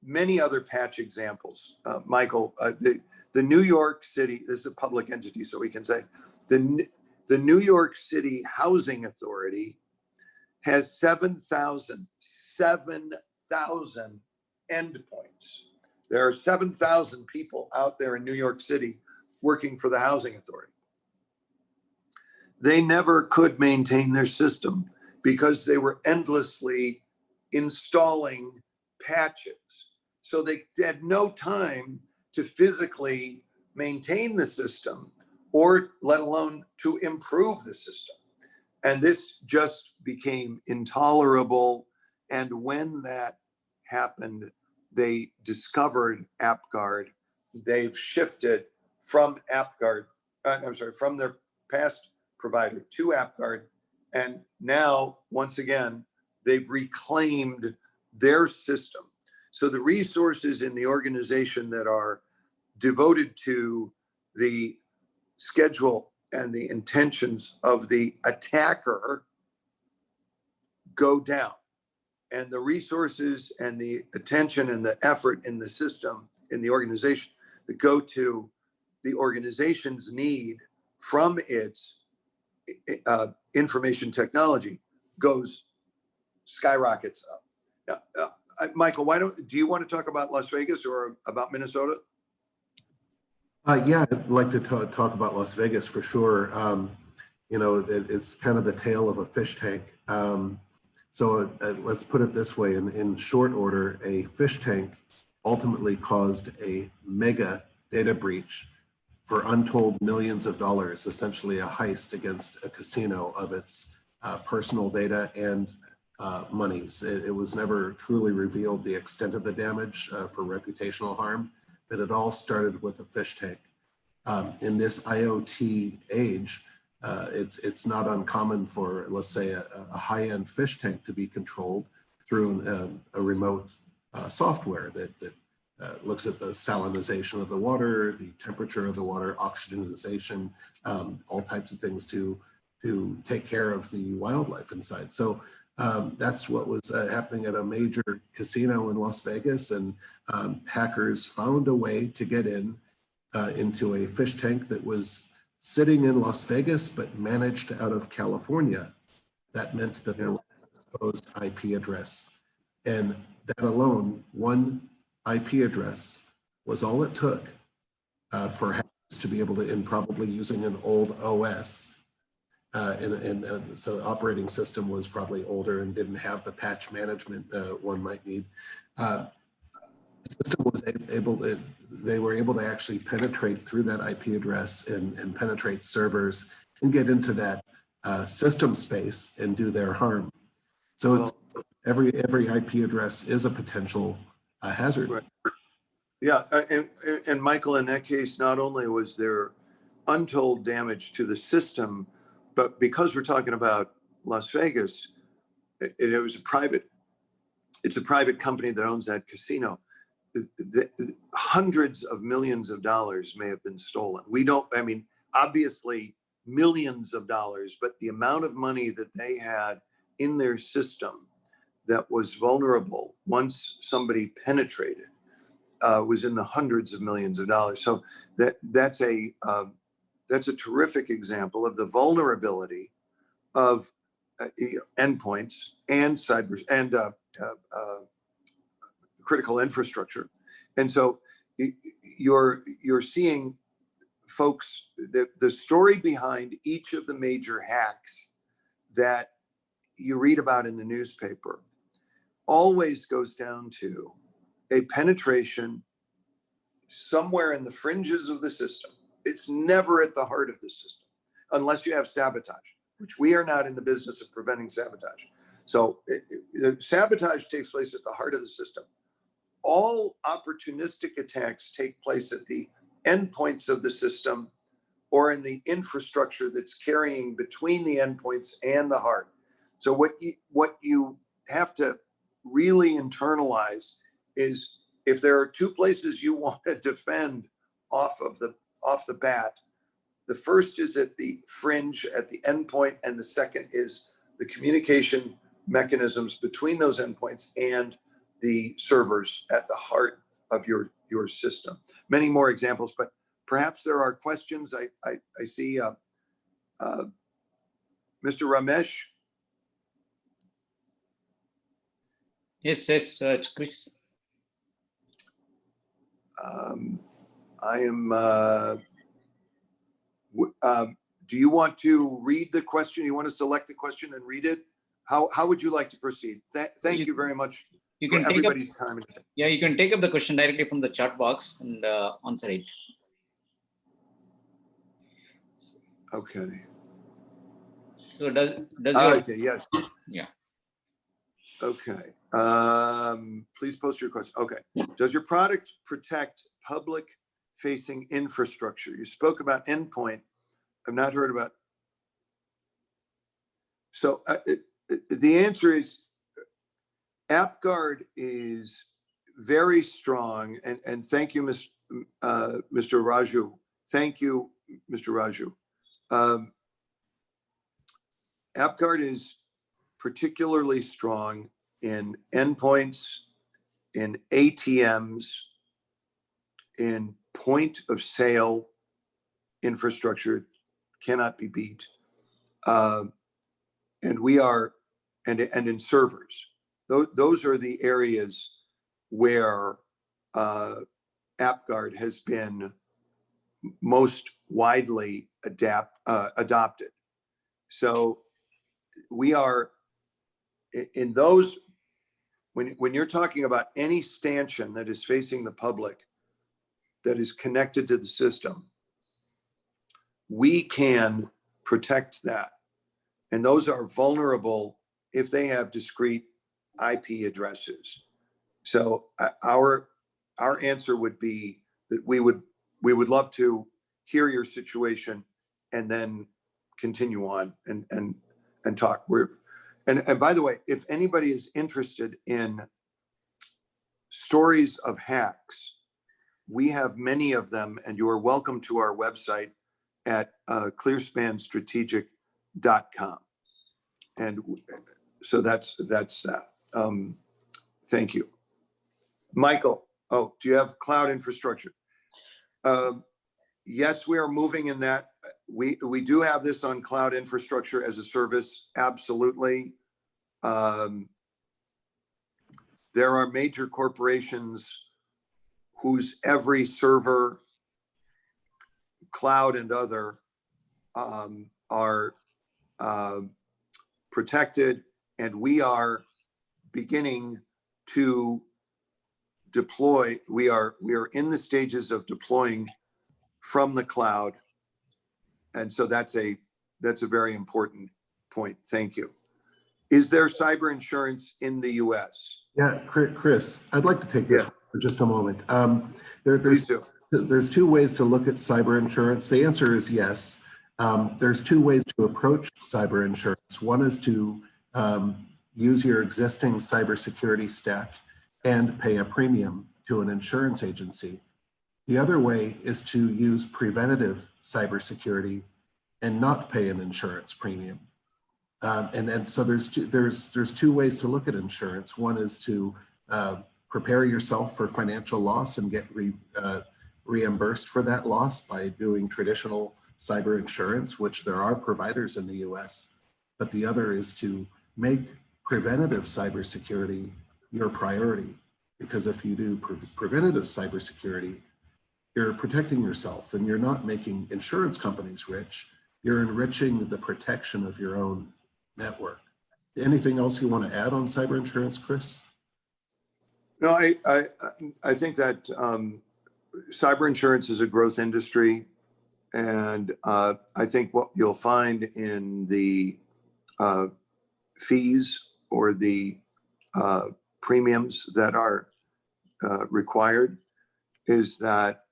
many other patch examples. Michael, the New York City, this is a public entity, so we can say, the New York City Housing Authority has 7,000 endpoints. There are 7,000 people out there in New York City working for the Housing Authority. They never could maintain their system because they were endlessly installing patches. So they had no time to physically maintain the system, or let alone to improve the system. And this just became intolerable. And when that happened, they discovered AppGuard. They've shifted from AppGuard, from their past provider to AppGuard. And now, once again, they've reclaimed their system. So the resources in the organization that are devoted to the schedule and the intentions of the attacker go down. And the resources and the attention and the effort in the system, in the organization, that go to the organization's need from its information technology skyrockets up. Now, Michael, do you want to talk about Las Vegas or about Minnesota? Yeah, I'd like to talk about Las Vegas for sure. You know, it's kind of the tale of a fish tank. So let's put it this way, in short order, a fish tank ultimately caused a mega data breach for untold millions of dollars, essentially a heist against a casino of its personal data and monies. It was never truly revealed the extent of the damage for reputational harm, but it all started with a fish tank. In this IoT age, it's not uncommon for, let's say, a high-end fish tank to be controlled through a remote software that looks at the salinization of the water, the temperature of the water, oxygenization, all types of things to take care of the wildlife inside. So that's what was happening at a major casino in Las Vegas, and hackers found a way to get into a fish tank that was sitting in Las Vegas but managed out of California. That meant that there was an exposed IP address, and that alone, one IP address, was all it took for hackers to be able to, and probably using an old OS, and so the operating system was probably older and didn't have the patch management one might need. The system was they were able to actually penetrate through that IP address and penetrate servers and get into that system space and do their harm. So it's every IP address is a potential hazard. Right. Yeah, and Michael, in that case, not only was there untold damage to the system, but because we're talking about Las Vegas, it's a private company that owns that casino. Hundreds of millions of dollars may have been stolen. Obviously millions of dollars, but the amount of money that they had in their system that was vulnerable once somebody penetrated was in the hundreds of millions of dollars. So that's a terrific example of the vulnerability of endpoints and cyber and critical infrastructure. And so you're seeing, folks, the story behind each of the major hacks that you read about in the newspaper always goes down to a penetration somewhere in the fringes of the system. It's never at the heart of the system, unless you have sabotage, which we are not in the business of preventing sabotage. So the sabotage takes place at the heart of the system. All opportunistic attacks take place at the endpoints of the system or in the infrastructure that's carrying between the endpoints and the heart. So what you have to really internalize is, if there are two places you want to defend off the bat, the first is at the fringe, at the endpoint, and the second is the communication mechanisms between those endpoints and the servers at the heart of your system. Many more examples, but perhaps there are questions. I see Mr. Ramesh. Yes, Chris. I am, do you want to read the question? You want to select the question and read it? How would you like to proceed? Thank you very much You for can take up, everybody's time. yeah, you can take up the question directly from the chat box and answer it. Okay. So does your, Okay, yes. yeah. Okay. Please post your question. Okay. Does your product protect public facing infrastructure? You spoke about endpoint. I've not heard about. So the answer is AppGuard is very strong. And thank you, Mr. Raju. Thank you, Mr. Raju. AppGuard is particularly strong in endpoints, in ATMs, in point of sale infrastructure, cannot be beat. And we are, and in servers. Those are the areas where AppGuard has been most widely adopted. So we are in those, when you're talking about any stanchion that is facing the public, that is connected to the system, we can protect that. And those are vulnerable if they have discrete IP addresses. So our answer would be that we would love to hear your situation and then continue on and talk. And by the way, if anybody is interested in stories of hacks, we have many of them, and you are welcome to our website at clearspanstrategic.com. And so that's that. Thank you. Michael, oh, do you have cloud infrastructure? Yes, we are moving in that. We do have this on cloud infrastructure as a service, absolutely. There are major corporations whose every server, cloud and other, are protected, and we are beginning to deploy. We are in the stages of deploying from the cloud, and so that's a very important point. Thank you. Is there cyber insurance in the U.S.? Yeah, Chris, I'd like to take this for just a moment. Please do. There's two ways to look at cyber insurance. The answer is yes. There's two ways to approach cyber insurance. One is to use your existing cybersecurity stack and pay a premium to an insurance agency. The other way is to use preventative cybersecurity and not pay an insurance premium. And so there's two ways to look at insurance. One is to prepare yourself for financial loss and get reimbursed for that loss by doing traditional cyber insurance, which there are providers in the US. But the other is to make preventative cybersecurity your priority, because if you do preventative cybersecurity, you're protecting yourself and you're not making insurance companies rich. You're enriching the protection of your own network. Anything else you want to add on cyber insurance, Chris? No, I think that cyber insurance is a growth industry, and I think what you'll find in the fees or the premiums that are required is that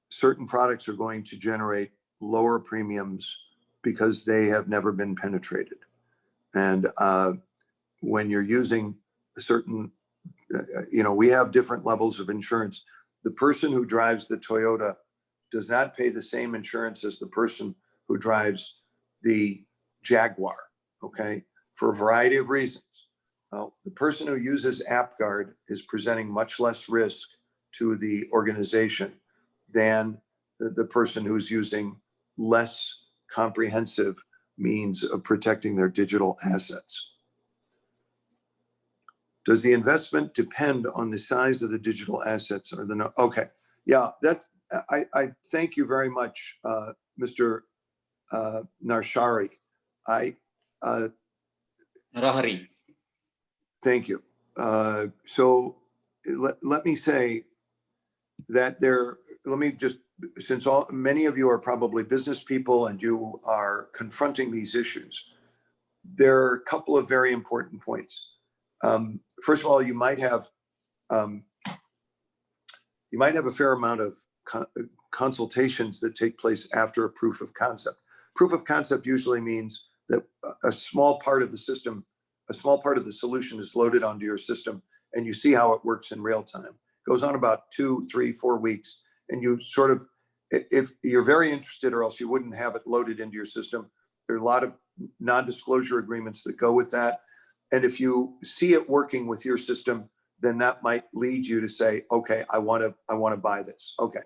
certain products are going to generate lower premiums because they have never been penetrated. And when you're using a certain, we have different levels of insurance. The person who drives the Toyota does not pay the same insurance as the person who drives the Jaguar, okay? for a variety of reasons. Well, the person who uses AppGuard is presenting much less risk to the organization than the person who's using less comprehensive means of protecting their digital assets. Does the investment depend on the size of the digital assets or the no? Okay, yeah, that's, I thank you very much, Mr. Narshari. Rahari. Thank you. So let me say that let me just, since many of you are probably business people and you are confronting these issues, there are a couple of very important points. First of all, you might have a fair amount of consultations that take place after a proof of concept. Proof of concept usually means that a small part of the system, a small part of the solution is loaded onto your system and you see how it works in real time. It goes on about 2, 3, 4 weeks. And you sort of, if you're very interested or else you wouldn't have it loaded into your system. There are a lot of non-disclosure agreements that go with that. And if you see it working with your system, then that might lead you to say, okay, I want to buy this. Okay.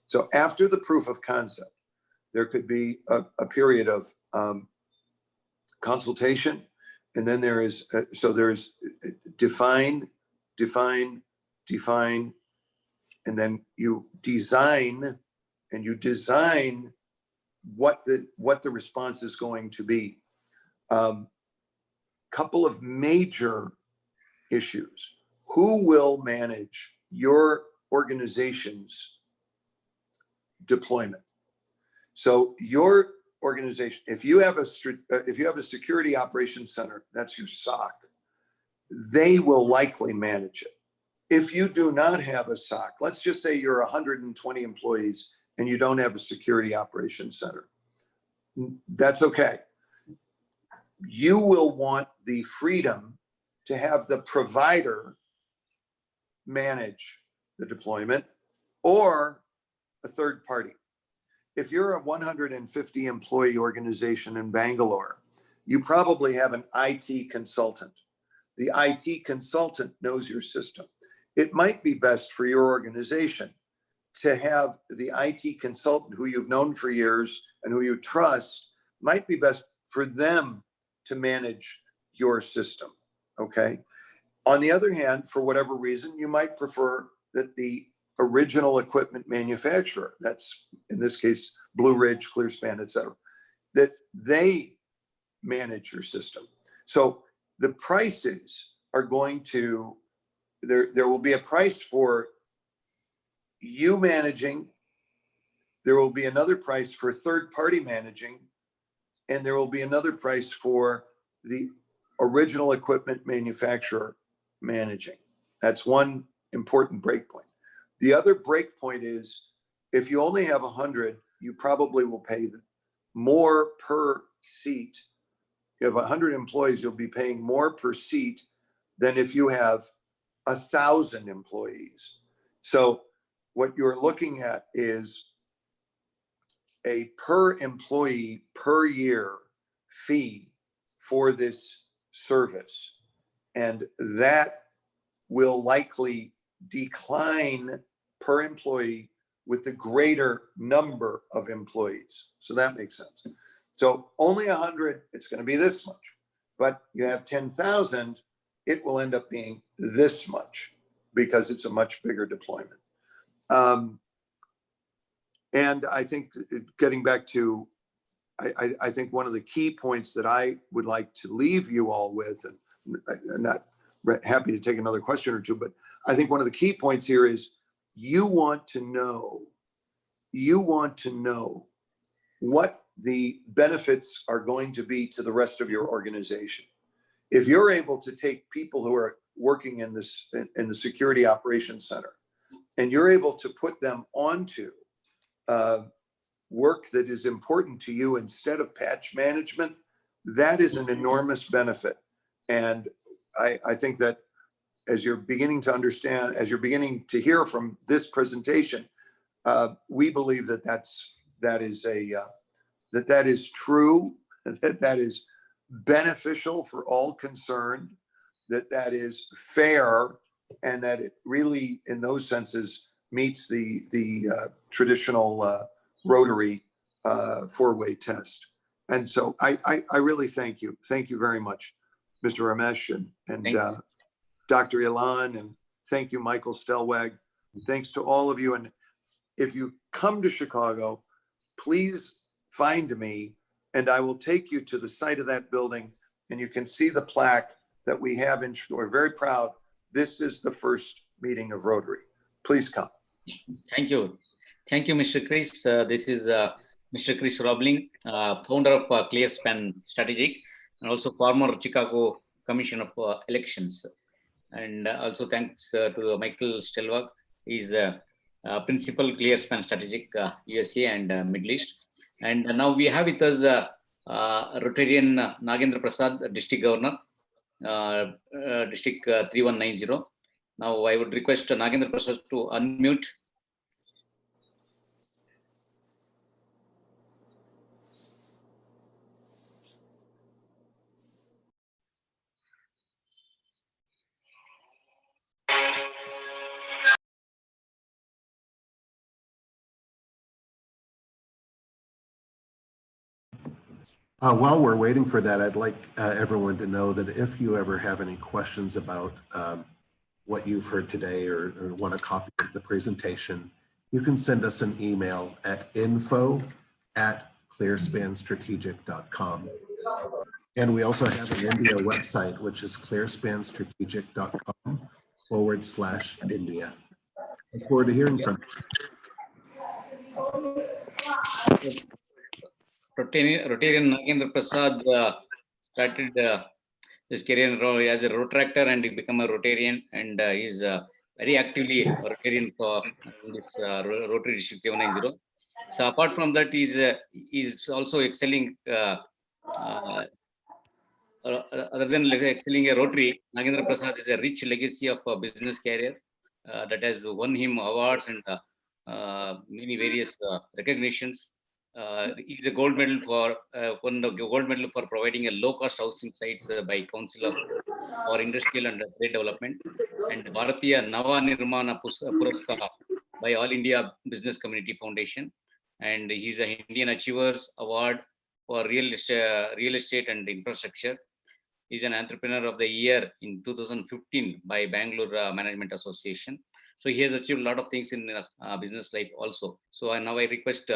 So after the proof of concept, there could be a period of consultation. And then there is, there's define, and then you design what the response is going to be. Couple of major issues. Who will manage your organization's deployment? So your organization, if you have a security operations center, that's your SOC, they will likely manage it. If you do not have a SOC, let's just say you're 120 employees and you don't have a security operations center, that's okay. You will want the freedom to have the provider manage the deployment or a third party. If you're a 150 employee organization in Bangalore, you probably have an IT consultant. The IT consultant knows your system. It might be best for your organization to have the IT consultant who you've known for years and who you trust, might be best for them to manage your system, okay? On the other hand, for whatever reason, you might prefer that the original equipment manufacturer, that's in this case, Blue Ridge, ClearSpan, et cetera, that they manage your system. So the prices are going to, there will be a price for you managing, there will be another price for third party managing, and there will be another price for the original equipment manufacturer managing. That's one important breakpoint. The other breakpoint is if you only have 100, you probably will pay more per seat. You have 100 employees, you'll be paying more per seat than if you have 1,000 employees. So what you're looking at is a per employee per year fee for this service. And that will likely decline per employee with the greater number of employees. So that makes sense. So only 100, it's going to be this much. But you have 10,000, it will end up being this much because it's a much bigger deployment. And I think getting back to, I think one of the key points that I would like to leave you all with, and I'm not happy to take another question or two, but I think one of the key points here is you want to know what the benefits are going to be to the rest of your organization. If you're able to take people who are working in the security operations center, and you're able to put them onto work that is important to you instead of patch management, that is an enormous benefit. And I think that as you're beginning to understand, as you're beginning to hear from this presentation, we believe that that is true, that is beneficial for all concerned, that is fair, and that it really, in those senses, meets the traditional Rotary four-way test. And so I really thank you. Thank you very much, Mr. Ramesh and Thank you. Dr. Ilan, and thank you, Michael Stelwag. Thanks to all of you. And if you come to Chicago, please find me and I will take you to the site of that building, and you can see the plaque that we have in Chicago. We're very proud. This is the first meeting of Rotary. Please come. Thank you. Thank you, Mr. Chris. This is Mr. Chris Robling, founder of ClearSpan Strategic and also former Chicago Commission of Elections. And also thanks to Michael Stelwag. He's principal ClearSpan Strategic USA and Middle East. And now we have with us Rotarian Nagendra Prasad, District Governor, District 3190. Now I would request Nagendra Prasad to unmute. While we're waiting for that, I'd like everyone to know that if you ever have any questions about what you've heard today or want a copy of the presentation, you can send us an email at info@clearspanstrategic.com. And we also have an India website, which is clearspanstrategic.com/India. Look forward to hearing from you. Rotarian Nagendra Prasad started his career as a Rotractor, and he became a Rotarian, and he's very actively a Rotarian for this Rotary District 790. So apart from that, he's also excelling. Other than excelling a Rotary, Nagendra Prasad is a rich legacy of a business career that has won him awards and many various recognitions. He's a gold medal for won the gold medal for providing a low-cost housing sites by Council for Industrial and Trade Development, and Bharatiya Nava Nirmana Puraskar by All India Business Community Foundation. And he's an Indian Achievers Award for real estate and infrastructure. He's an Entrepreneur of the Year in 2015 by Bangalore Management Association. So he has achieved a lot of things in business life also. So now I request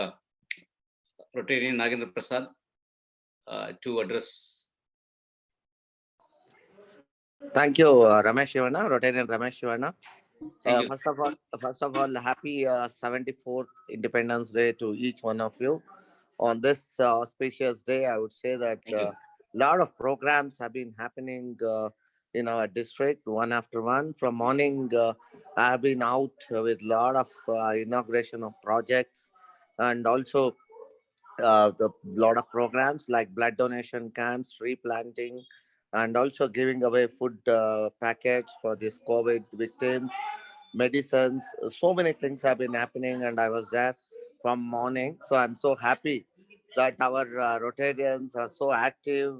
Rotarian Nagendra Prasad to address. Thank you, Ramesh Shivana, Rotarian Ramesh Shivana. First of all, happy 74th Independence Day to each one of you. On this auspicious day, I would say that a lot of programs have been happening in our district, one after one. From morning, I have been out with a lot of inauguration of projects, and also the lot of programs like blood donation camps, tree planting, and also giving away food packets for these COVID victims, medicines. So many things have been happening, and I was there from morning. So I'm so happy that our Rotarians are so active,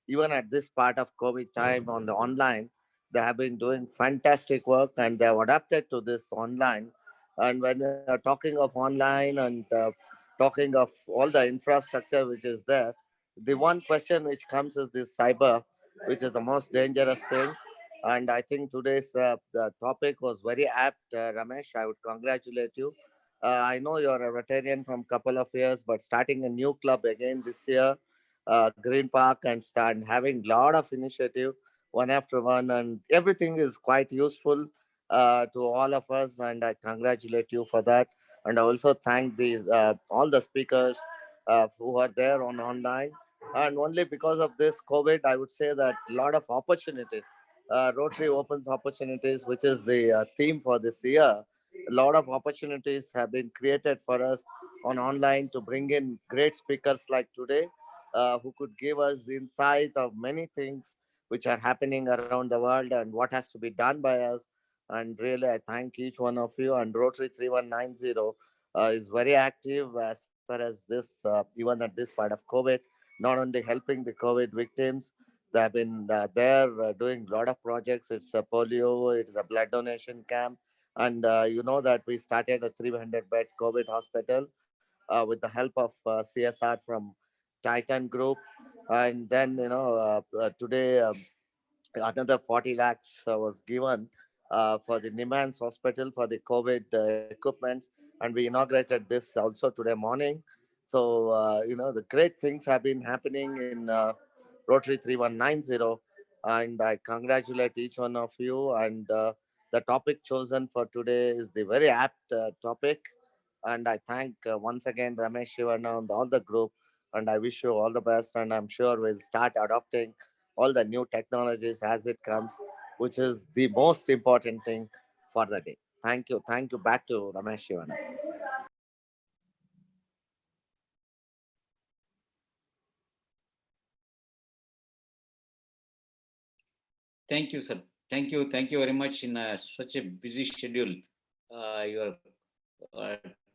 even at this part of COVID time on the online. They have been doing fantastic work, and they have adapted to this online. And when we are talking of online and talking of all the infrastructure which is there, the one question which comes is this cyber, which is the most dangerous thing. And I think today's the topic was very apt, Ramesh. I would congratulate you. I know you're a Rotarian from couple of years, but starting a new club again this year, Green Park, and start having a lot of initiative, one after one, and everything is quite useful to all of us. And I congratulate you for that. And I also thank these all the speakers who are there on online. And only because of this COVID, I would say that a lot of opportunities. Rotary opens opportunities, which is the theme for this year. A lot of opportunities have been created for us on online to bring in great speakers like today, who could give us insight of many things which are happening around the world and what has to be done by us. And really, I thank each one of you. And Rotary 3190 is very active as far as this, even at this part of COVID. not only helping the COVID victims, they have been there doing a lot of projects. It's a polio, it's a blood donation camp. And you know that we started a 300-bed COVID hospital with the help of CSR from Titan Group. And then, today another 40 lakhs was given for the Nimans Hospital for the COVID equipments. And we inaugurated this also today morning. So, the great things have been happening in Rotary 3190. And I congratulate each one of you. And the topic chosen for today is the very apt topic. And I thank once again Ramesh Shivana and all the group. And I wish you all the best. And I'm sure we'll start adopting all the new technologies as it comes, which is the most important thing for the day. Thank you. Thank you. Back to Ramesh Shivana. Thank you, sir. Thank you. Thank you very much. In such a busy schedule, your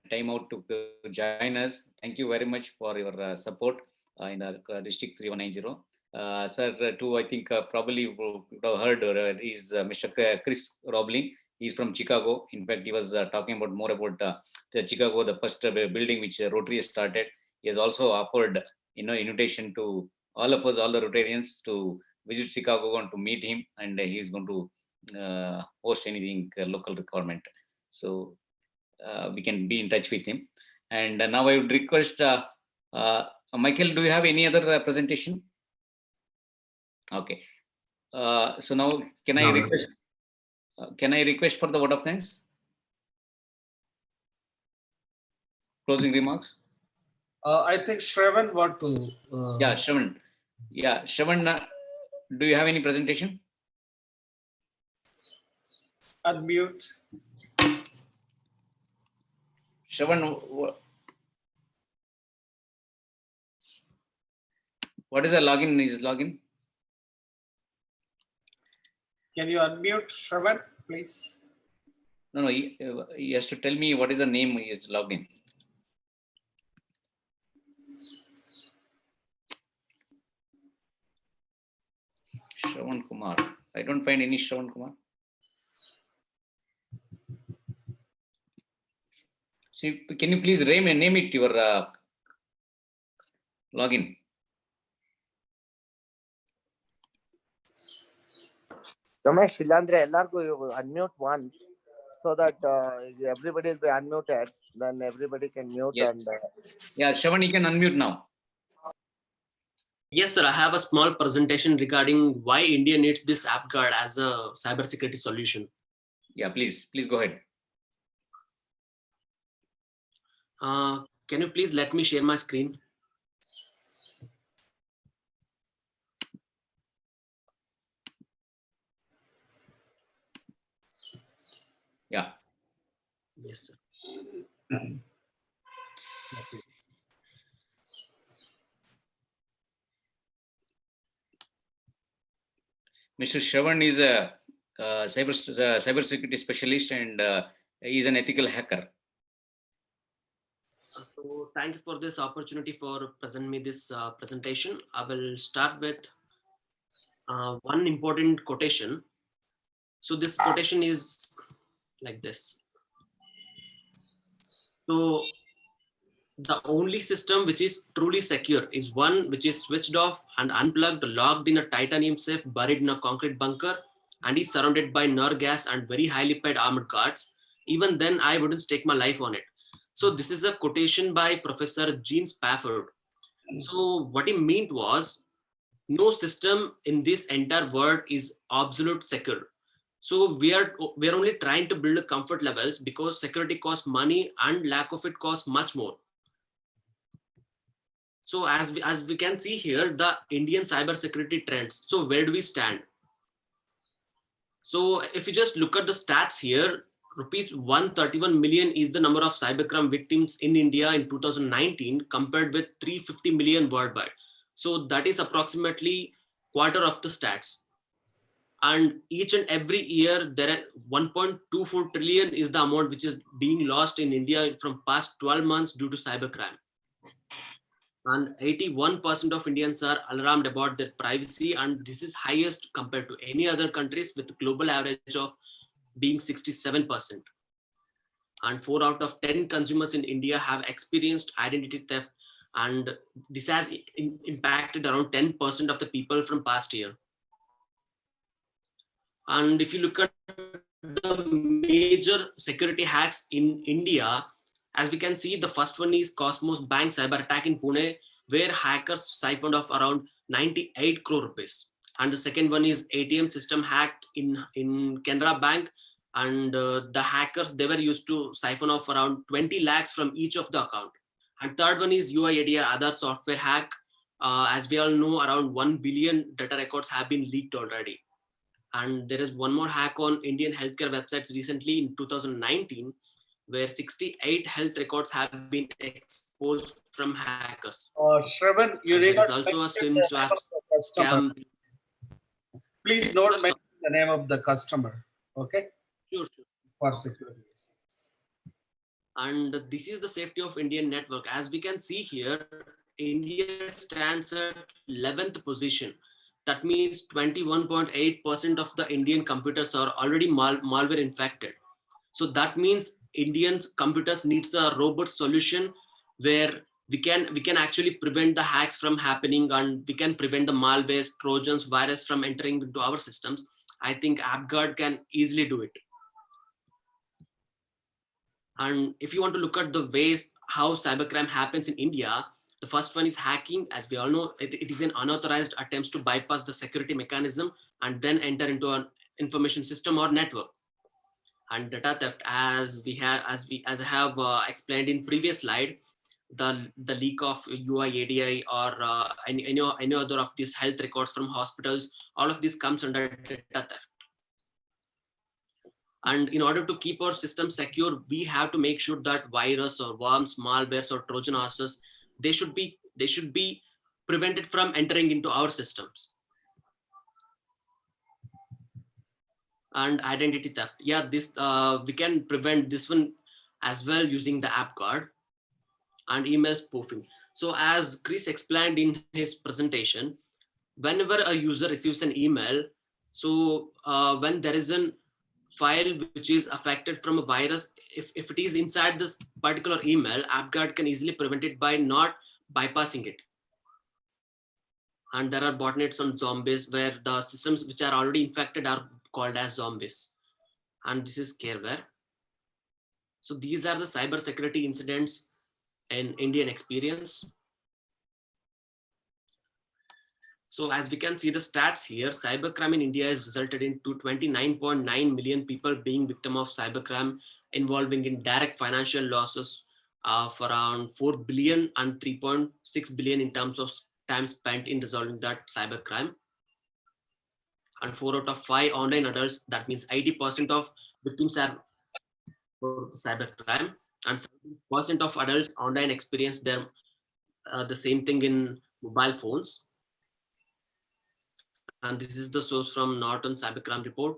time out to join us. Thank you very much for your support in the District 3190. Sir, too, I think probably you would have heard is Mr. Chris Roblin. He's from Chicago. In fact, he was talking about more about the Chicago, the first building which Rotary has started. He has also offered, invitation to all of us, all the Rotarians, to visit Chicago and to meet him, and he's going to host anything local requirement. So we can be in touch with him. And now I would request Michael, do you have any other presentation? Okay. So now can I request? Can I request for the vote of thanks? Closing remarks. I think Shravan want to. Yeah, Shravan. Yeah, Shravan, do you have any presentation? Unmute. Shravan, what is the login? Is login? Can you unmute Shravan, please? No, he has to tell me what is the name he is logged in. Shravan Kumar. I don't find any Shravan Kumar. See, can you please name it your login? Ramesh, Shilandre, you unmute once so that everybody will be unmuted. Then everybody can mute. Yes. And yeah, Shravan, you can unmute now. Yes, sir. I have a small presentation regarding why India needs this AppGuard as a cybersecurity solution. Yeah, please go ahead. Can you please let me share my screen? Yeah. Yes, sir. Mr. Shravan is a cybersecurity specialist, and he is an ethical hacker. So thank you for this opportunity for presenting me this presentation. I will start with one important quotation. So this quotation is like this. So the only system which is truly secure is one which is switched off and unplugged, locked in a titanium safe, buried in a concrete bunker, and is surrounded by nerve gas and very highly paid armored guards. Even then, I wouldn't stake my life on it. So this is a quotation by Professor Gene Spafford. So what he meant was, no system in this entire world is absolute secure. So we are only trying to build comfort levels because security costs money and lack of it costs much more. So as we can see here, the Indian cybersecurity trends. So where do we stand? So if you just look at the stats here, rupees 131 million is the number of cybercrime victims in India in 2019 compared with 350 million worldwide. So that is approximately quarter of the stats. And each and every year, there are 1.24 trillion is the amount which is being lost in India from past 12 months due to cybercrime. And 81% of Indians are alarmed about their privacy, and this is highest compared to any other countries, with global average of being 67%. And 4 out of 10 consumers in India have experienced identity theft, and this has impacted around 10% of the people from past year. And if you look at the major security hacks in India, as we can see, the first one is Cosmos Bank cyber attack in Pune, where hackers siphoned off around 98 crore rupees. And the second one is ATM system hacked in Canara Bank. And the hackers, they were used to siphon off around 20 lakhs from each of the account. And third one is UIDAI Aadhaar software hack. As we all know, around 1 billion data records have been leaked already. And there is one more hack on Indian healthcare websites recently in 2019, where 68 health records have been exposed from hackers. Shravan, you And need there is not also a mention swim the name swap of the customer. scam. Please don't Sir, mention the name of the customer, okay, Sure. for security reasons. And this is the safety of Indian network. As we can see here, India stands at 11th position. That means 21.8% of the Indian computers are already malware infected. So that means Indian computers needs a robust solution where we can actually prevent the hacks from happening, and we can prevent the malwares, trojans, virus from entering into our systems. I think AppGuard can easily do it. And if you want to look at the ways how cybercrime happens in India, the first one is hacking. As we all know, it is an unauthorized attempts to bypass the security mechanism and then enter into an information system or network. And data theft, as I have explained in previous slide, the leak of UIDAI or any other of these health records from hospitals, all of this comes under data theft. And in order to keep our system secure, we have to make sure that virus or worms, malwares or Trojan horses, they should be prevented from entering into our systems. And identity theft, yeah, this we can prevent this one as well using the AppGuard. And email spoofing. So as Chris explained in his presentation, whenever a user receives an email, so when there is a file which is affected from a virus, if it is inside this particular email, AppGuard can easily prevent it by not bypassing it. And there are botnets on zombies, where the systems which are already infected are called as zombies. And this is Careware. So these are the cyber security incidents in Indian experience. So as we can see the stats here, cybercrime in India has resulted in 29.9 million people being victim of cybercrime, involving in direct financial losses of around 4 billion and 3.6 billion in terms of time spent in resolving that cybercrime. And 4 out of 5 online adults, that means 80% of victims are for cybercrime, and 70% of adults online experience their the same thing in mobile phones. And this is the source from Norton Cybercrime Report.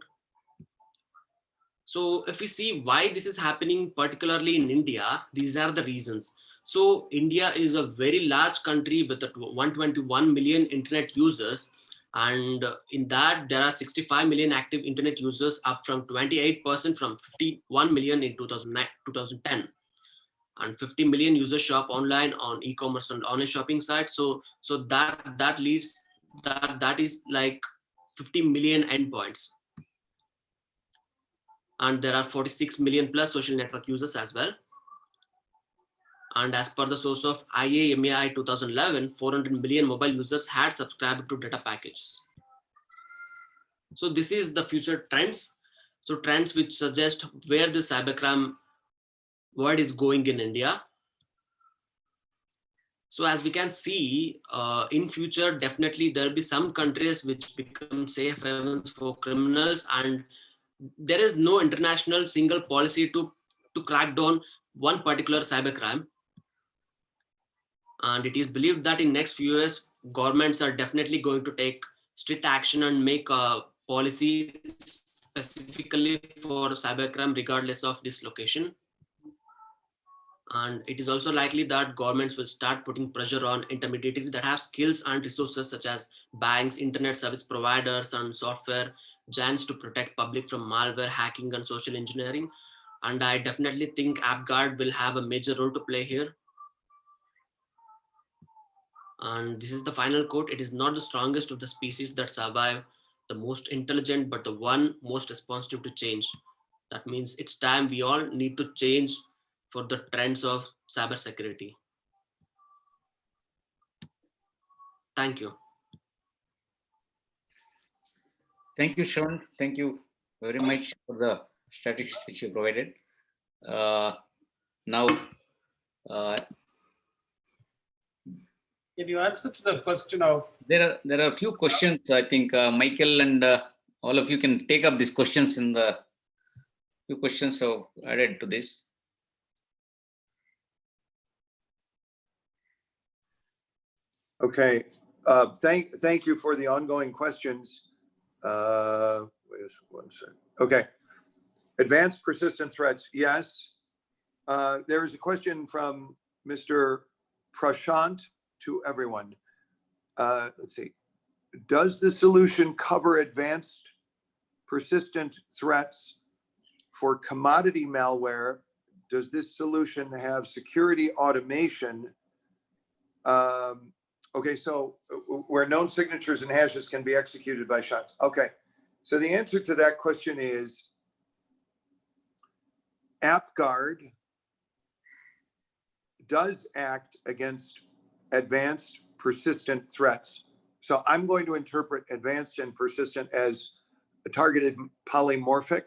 So if we see why this is happening, particularly in India, these are the reasons. So India is a very large country with 121 million internet users. And in that, there are 65 million active internet users, up from 28% from 51 million in 2010. And 50 million users shop online on e-commerce and online shopping sites. So that leads that is like 50 million endpoints. And there are 46 million plus social network users as well. And as per the source of IAMAI 2011, 400 million mobile users had subscribed to data packages. So this is the future trends. So trends which suggest where the cybercrime world is going in India. So as we can see, in future, definitely there will be some countries which become safe havens for criminals, and there is no international single policy to crack down one particular cybercrime. And it is believed that in next few years, governments are definitely going to take strict action and make a policy specifically for cybercrime regardless of dislocation. And it is also likely that governments will start putting pressure on intermediaries that have skills and resources such as banks, internet service providers, and software giants to protect public from malware, hacking, and social engineering. And I definitely think AppGuard will have a major role to play here. And this is the final quote. It is not the strongest of the species that survive, the most intelligent, but the one most responsive to change. That means it's time we all need to change for the trends of cybersecurity. Thank you. Thank you, Sean. Thank you very much for the statistics which you provided. Now, Can you answer to the question of? there are a few questions. I think Michael and all of you can take up these questions in the few questions so added to this. Okay, thank you for the ongoing questions. Wait just one second. Okay, advanced persistent threats, yes. There is a question from Mr. Prashant to everyone. Let's see, does the solution cover advanced persistent threats for commodity malware? Does this solution have security automation? Okay, so where known signatures and hashes can be executed by shots. Okay, so the answer to that question is AppGuard does act against advanced persistent threats. So I'm going to interpret advanced and persistent as a targeted polymorphic.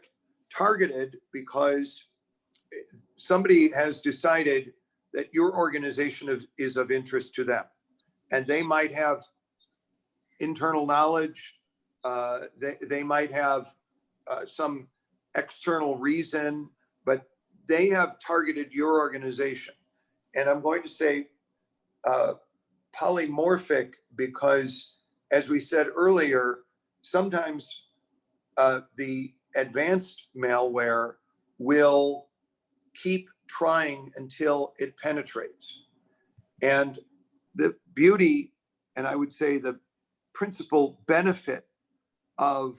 Targeted because somebody has decided that your organization is of interest to them. And they might have internal knowledge. They might have some external reason, but they have targeted your organization. And I'm going to say polymorphic because, as we said earlier, sometimes the advanced malware will keep trying until it penetrates. And the beauty, and I would say the principal benefit of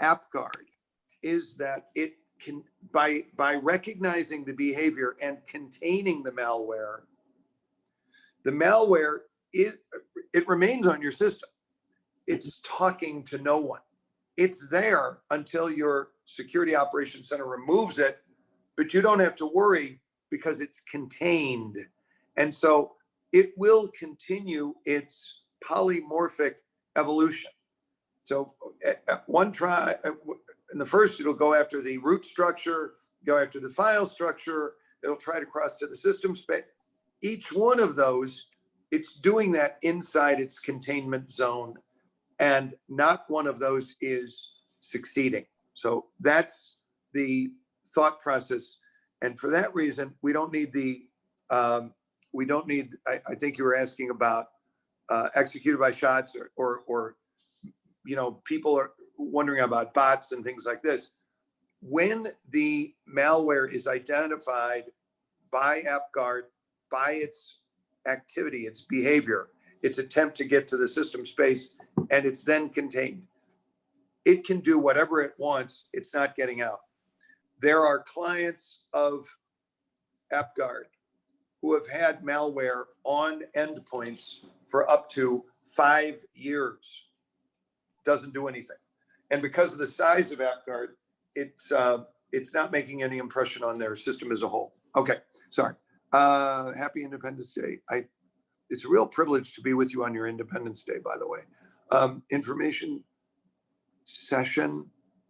AppGuard is that it can, by recognizing the behavior and containing the malware it remains on your system. It's talking to no one. It's there until your security operations center removes it, but you don't have to worry because it's contained. And so it will continue its polymorphic evolution. So at one try, in the first, it'll go after the root structure, go after the file structure, it'll try to cross to the system space. Each one of those, it's doing that inside its containment zone, and not one of those is succeeding. So that's the thought process. And for that reason, we don't need the, I think you were asking about executed by shots or you know, people are wondering about bots and things like this. When the malware is identified by AppGuard, by its activity, its behavior, its attempt to get to the system space, and it's then contained, it can do whatever it wants. It's not getting out. There are clients of AppGuard who have had malware on endpoints for up to 5 years. Doesn't do anything. And because of the size of AppGuard, it's not making any impression on their system as a whole. Okay, sorry. Happy Independence Day. It's a real privilege to be with you on your Independence Day, by the way. Information session,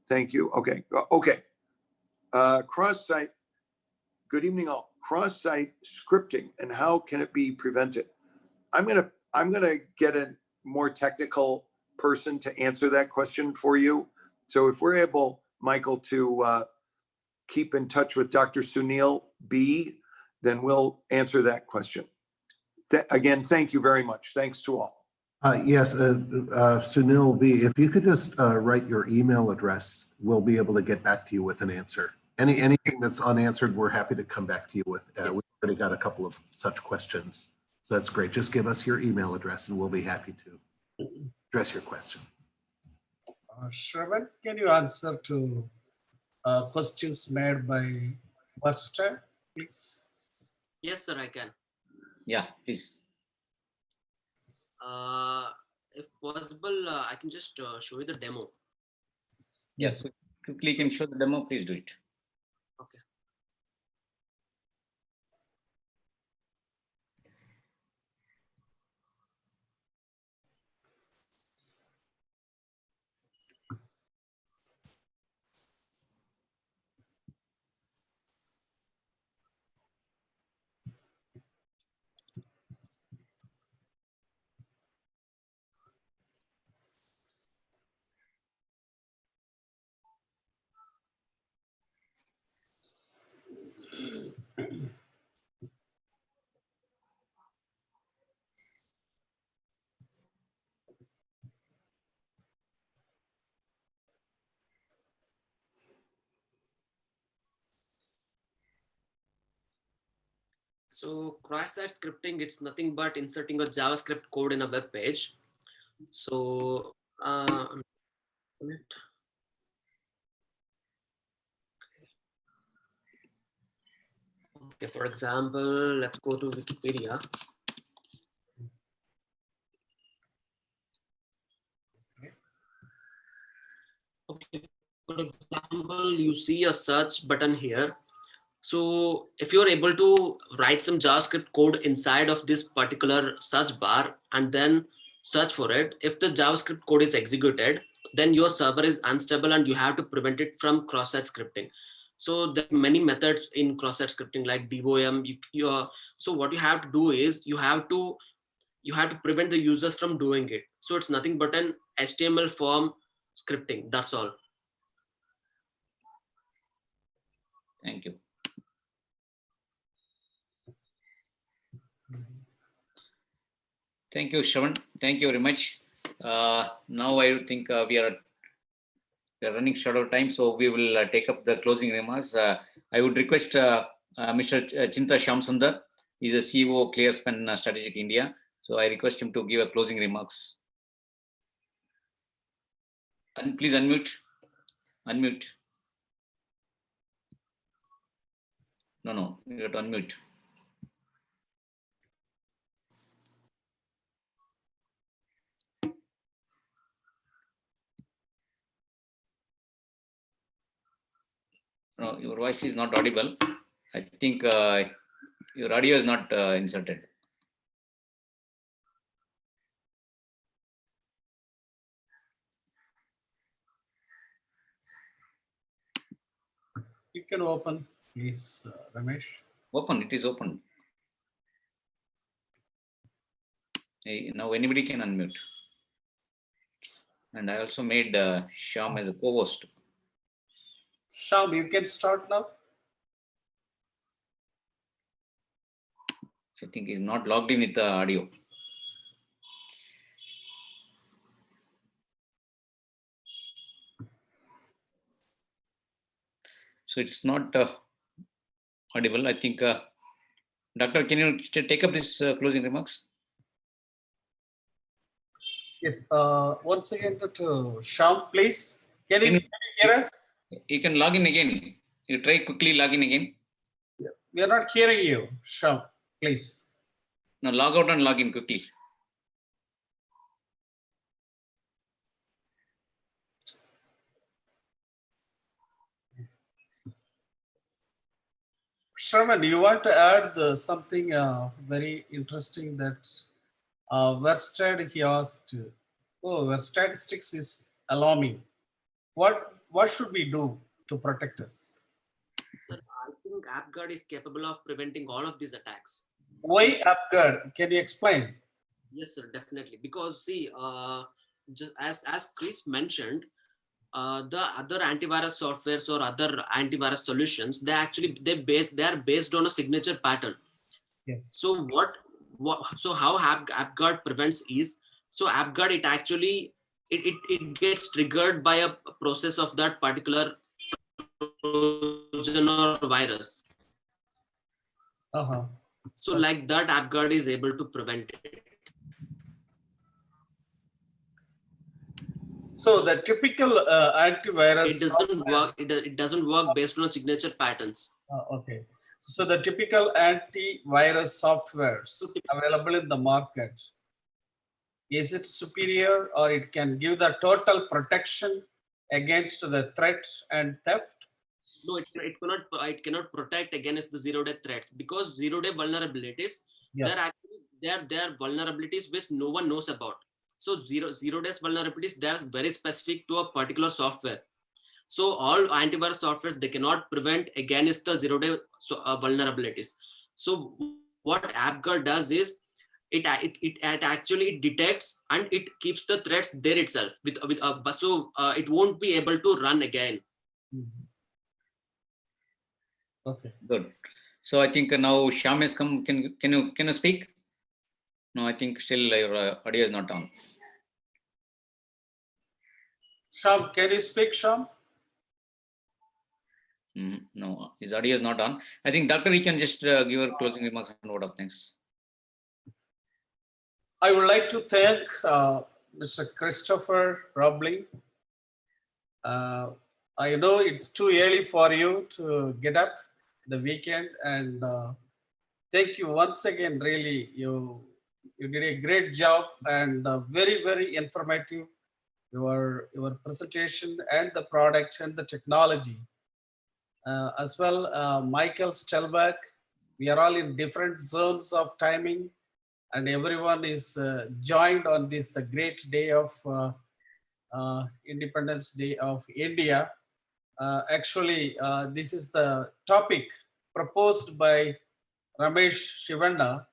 thank you. Okay, okay. Cross-site, good evening all. Cross-site scripting and how can it be prevented? I'm gonna get a more technical person to answer that question for you. So if we're able, Michael, to keep in touch with Dr. Sunil B, then we'll answer that question. Again, thank you very much. Thanks to all. Yes, Sunil B, if you could just write your email address, we'll be able to get back to you with an answer. Anything that's unanswered, we're happy to come back to you with. We've already got a couple of such questions. So that's great. Just give us your email address and we'll be happy to address your question. Shravan, can you answer to questions made by Buster, please? Yes, sir, I can. Yeah, please. If possible, I can just show you the demo. Yes. Quickly, you can show the demo. Please do it. Okay. So cross-site scripting, it's nothing but inserting a JavaScript code in a web page. So okay, for example, let's go to Wikipedia. Okay, for example, you see a search button here. So if you're able to write some JavaScript code inside of this particular search bar and then search for it, if the JavaScript code is executed, then your server is unstable and you have to prevent it from cross-site scripting. So there are many methods in cross-site scripting like DOM. So what you have to do is you have to prevent the users from doing it. So it's nothing but an HTML form scripting. That's all. Thank you. Thank you, Shravan. Thank you very much. Now I think we are running short of time, so we will take up the closing remarks. I would request Mr. Chinta Shamsundar. He's a CEO of Clearspan Strategic India. So I request him to give a closing remarks. And please unmute. Unmute. No, you have to unmute. No, your voice is not audible. I think your audio is not inserted. You can open, please, Ramesh. Open, it is open. Hey, now anybody can unmute. And I also made Shyam as a co-host. Shyam, you can start now. I think he's not logged in with the audio. So it's not audible. I think, Doctor, can you take up this closing remarks? Yes. Once again, to Shyam, please. Can you hear us? You can log in again. You try quickly log in again. Yeah. We are not hearing you, Shyam, please. Now log out and log in quickly. Sherman, you want to add something very interesting that Versted, he asked, where statistics is alarming. What should we do to protect us? Sir, I think AppGuard is capable of preventing all of these attacks. Why AppGuard? Can you explain? Yes, sir, definitely. Because see, just as Chris mentioned, the other antivirus softwares or other antivirus solutions, they are based on a signature pattern. Yes. So so how AppGuard prevents is, so AppGuard, it gets triggered by a process of that particular Trojan or virus. Uh-huh. So like that, AppGuard is able to prevent it. So the typical antivirus. It doesn't work. It doesn't work based on signature patterns. Okay. So the typical antivirus softwares available in the market, is it superior, or it can give the total protection against the threat and theft? No, it cannot protect against the zero-day threats, because zero-day vulnerabilities, Yeah. they're vulnerabilities which no one knows about. So zero-day vulnerabilities, they're very specific to a particular software. So all antivirus softwares, they cannot prevent against the zero-day vulnerabilities. So what AppGuard does is it actually detects and it keeps the threats there itself so it won't be able to run again. Okay. Good. So I think now Shyam has come. Can you speak? No, I think still your audio is not on. Sham, can you speak, Sham? No, his audio is not on. I think Doctor, you can just give your closing remarks and word of thanks. I would like to thank Mr. Christopher Robley. I know it's too early for you to get up the weekend, and thank you once again. Really, you did a great job, and very, very informative. Your presentation and the product and the technology. As well, Michael Stelbach. We are all in different zones of timing, and everyone is joined on this, the great day of Independence Day of India. Actually, this is the topic proposed by Ramesh Shivana.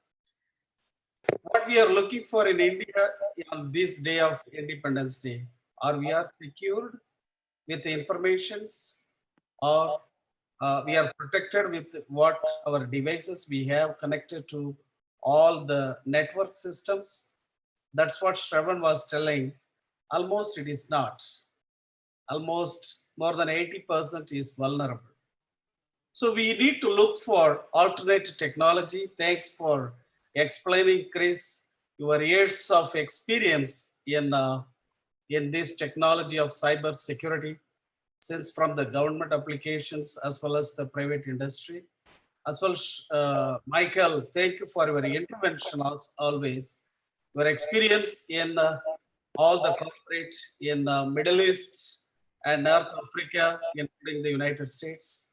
What we are looking for in India on this day of Independence Day, are we are secured with the informations, or we are protected with what our devices we have connected to all the network systems? That's what Shravan was telling. Almost it is not. Almost more than 80% is vulnerable. So we need to look for alternate technology. Thanks for explaining, Chris, your years of experience in this technology of cyber security, since from the government applications as well as the private industry. As well, Michael, thank you for your intervention as always. Your experience in all the corporate in Middle East and North Africa, including the United States.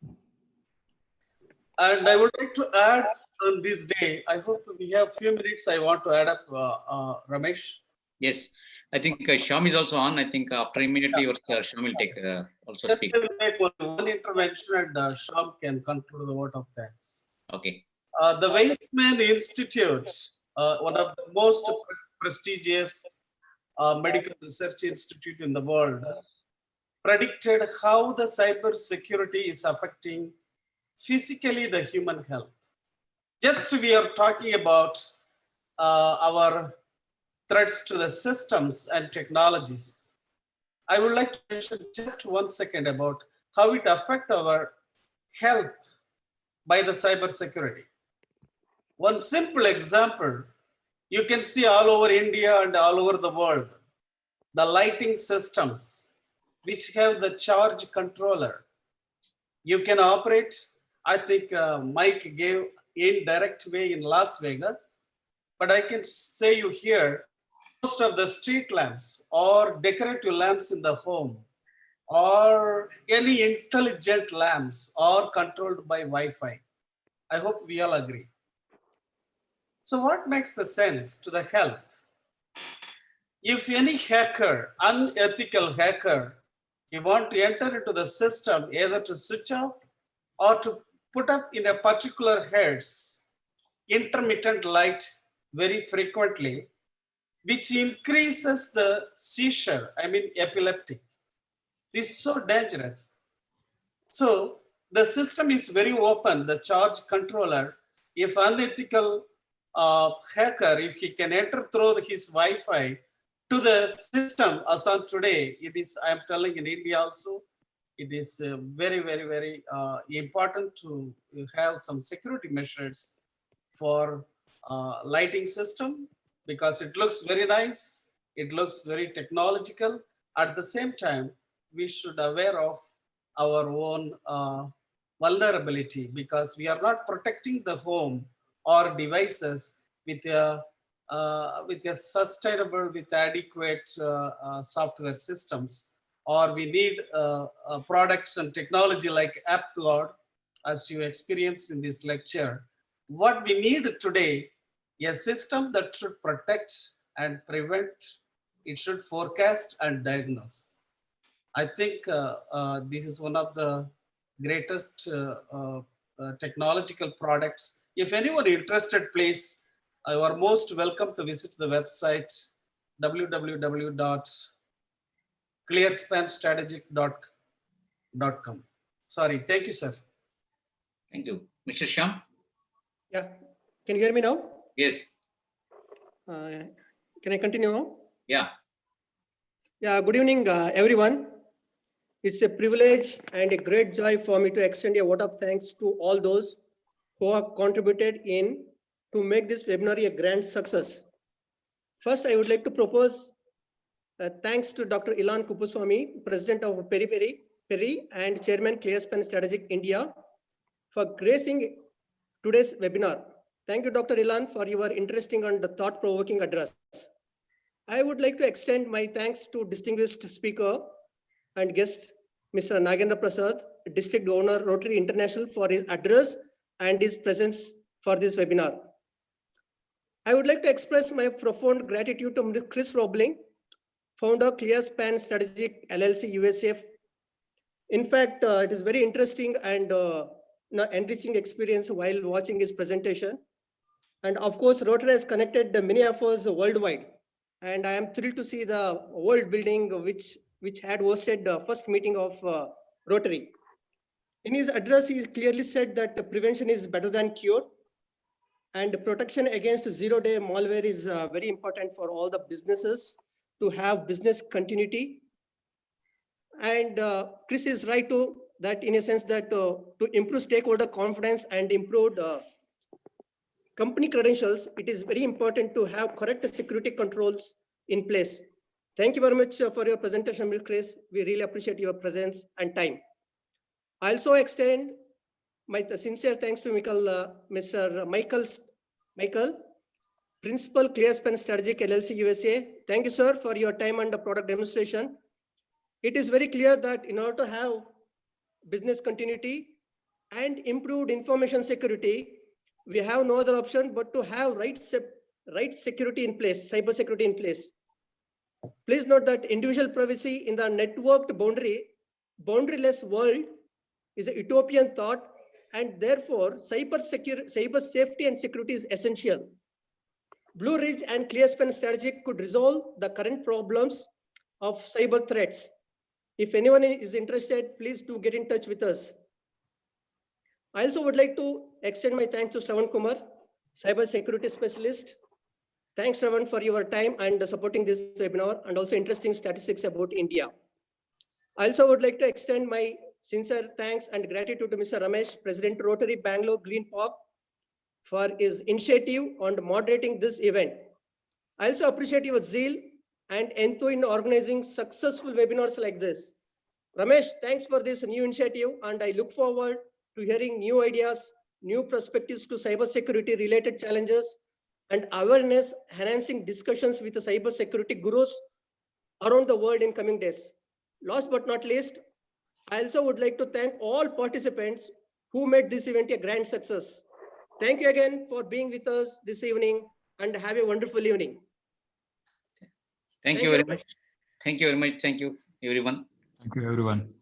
And I would like to add on this day, I hope we have a few minutes. I want to add up, Ramesh. Yes, I think Shyam is also on. I think after immediately Shyam will take also Just speak. will make one intervention, and Shyam can conclude the vote of thanks. Okay. The Weizmann Institute, one of the most prestigious medical research institute in the world, predicted how the cyber security is affecting physically the human health. Just we are talking about our threats to the systems and technologies. I would like to mention just 1 second about how it affects our health by the cyber security. One simple example, you can see all over India and all over the world, the lighting systems which have the charge controller. You can operate, I think Mike gave indirect way in Las Vegas, but I can say you here, most of the street lamps or decorative lamps in the home or any intelligent lamps are controlled by Wi-Fi. I hope we all agree. So what makes the sense to the health? If any hacker, unethical hacker, he want to enter into the system either to switch off or to put up in a particular hertz intermittent light very frequently, which increases the seizure, I mean epileptic. This is so dangerous. So the system is very open, the charge controller. If unethical hacker, if he can enter through his Wi-Fi to the system as on today, it is, I am telling in India also, it is very important to have some security measures for lighting system, because it looks very nice, it looks very technological. At the same time, we should aware of our own vulnerability, because we are not protecting the home or devices with a sustainable, with adequate software systems, or we need products and technology like AppGuard, as you experienced in this lecture. What we need today, a system that should protect and prevent, it should forecast and diagnose. I think this is one of the greatest technological products. If anyone interested, please, you are most welcome to visit the website www.clearspanstrategic.com. Sorry, thank you, sir. Thank you. Mr. Shyam? Yeah, can you hear me now? Yes. Can I continue now? Yeah. Yeah, good evening, everyone. It's a privilege and a great joy for me to extend a vote of thanks to all those who have contributed in to make this webinar a grand success. First, I would like to propose thanks to Dr. Ilan Kupuswamy, President of Peri and Chairman ClearSpan Strategic India, for gracing today's webinar. Thank you, Dr. Ilan, for your interesting and thought-provoking address. I would like to extend my thanks to distinguished speaker and guest, Mr. Nagendra Prasad, District Governor, Rotary International, for his address and his presence for this webinar. I would like to express my profound gratitude to Mr. Chris Roebling, founder ClearSpan Strategic LLC USA. In fact, it is very interesting and enriching experience while watching his presentation. And of course, Rotary has connected many of us worldwide. And I am thrilled to see the old building which had hosted the first meeting of Rotary. In his address, he clearly said that prevention is better than cure. And protection against zero-day malware is very important for all the businesses to have business continuity. And Chris is right to that, in a sense that to improve stakeholder confidence and improve company credentials, it is very important to have correct security controls in place. Thank you very much for your presentation, Chris. We really appreciate your presence and time. I also extend my sincere thanks to Mr. Michael, Principal ClearSpan Strategic LLC USA. Thank you, sir, for your time and the product demonstration. It is very clear that in order to have business continuity and improved information security, we have no other option but to have right security in place, cyber security in place. Please note that individual privacy in the networked boundaryless world is a utopian thought, and therefore cyber safety and security is essential. Blue Ridge and ClearSpan Strategic could resolve the current problems of cyber threats. If anyone is interested, please do get in touch with us. I also would like to extend my thanks to Shravan Kumar, Cyber Security Specialist. Thanks, Shravan, for your time and supporting this webinar and also interesting statistics about India. I also would like to extend my sincere thanks and gratitude to Mr. Ramesh, President Rotary Bangalore Green Park, for his initiative on moderating this event. I also appreciate your zeal and enthusiasm in organizing successful webinars like this. Ramesh, thanks for this new initiative, and I look forward to hearing new ideas, new perspectives to cybersecurity related challenges and awareness enhancing discussions with the cybersecurity gurus around the world in coming days. Last but not least, I also would like to thank all participants who made this event a grand success. Thank you again for being with us this evening, and have a wonderful evening. Thank you very much. Thank you very much. Thank you, everyone. Thank you, everyone.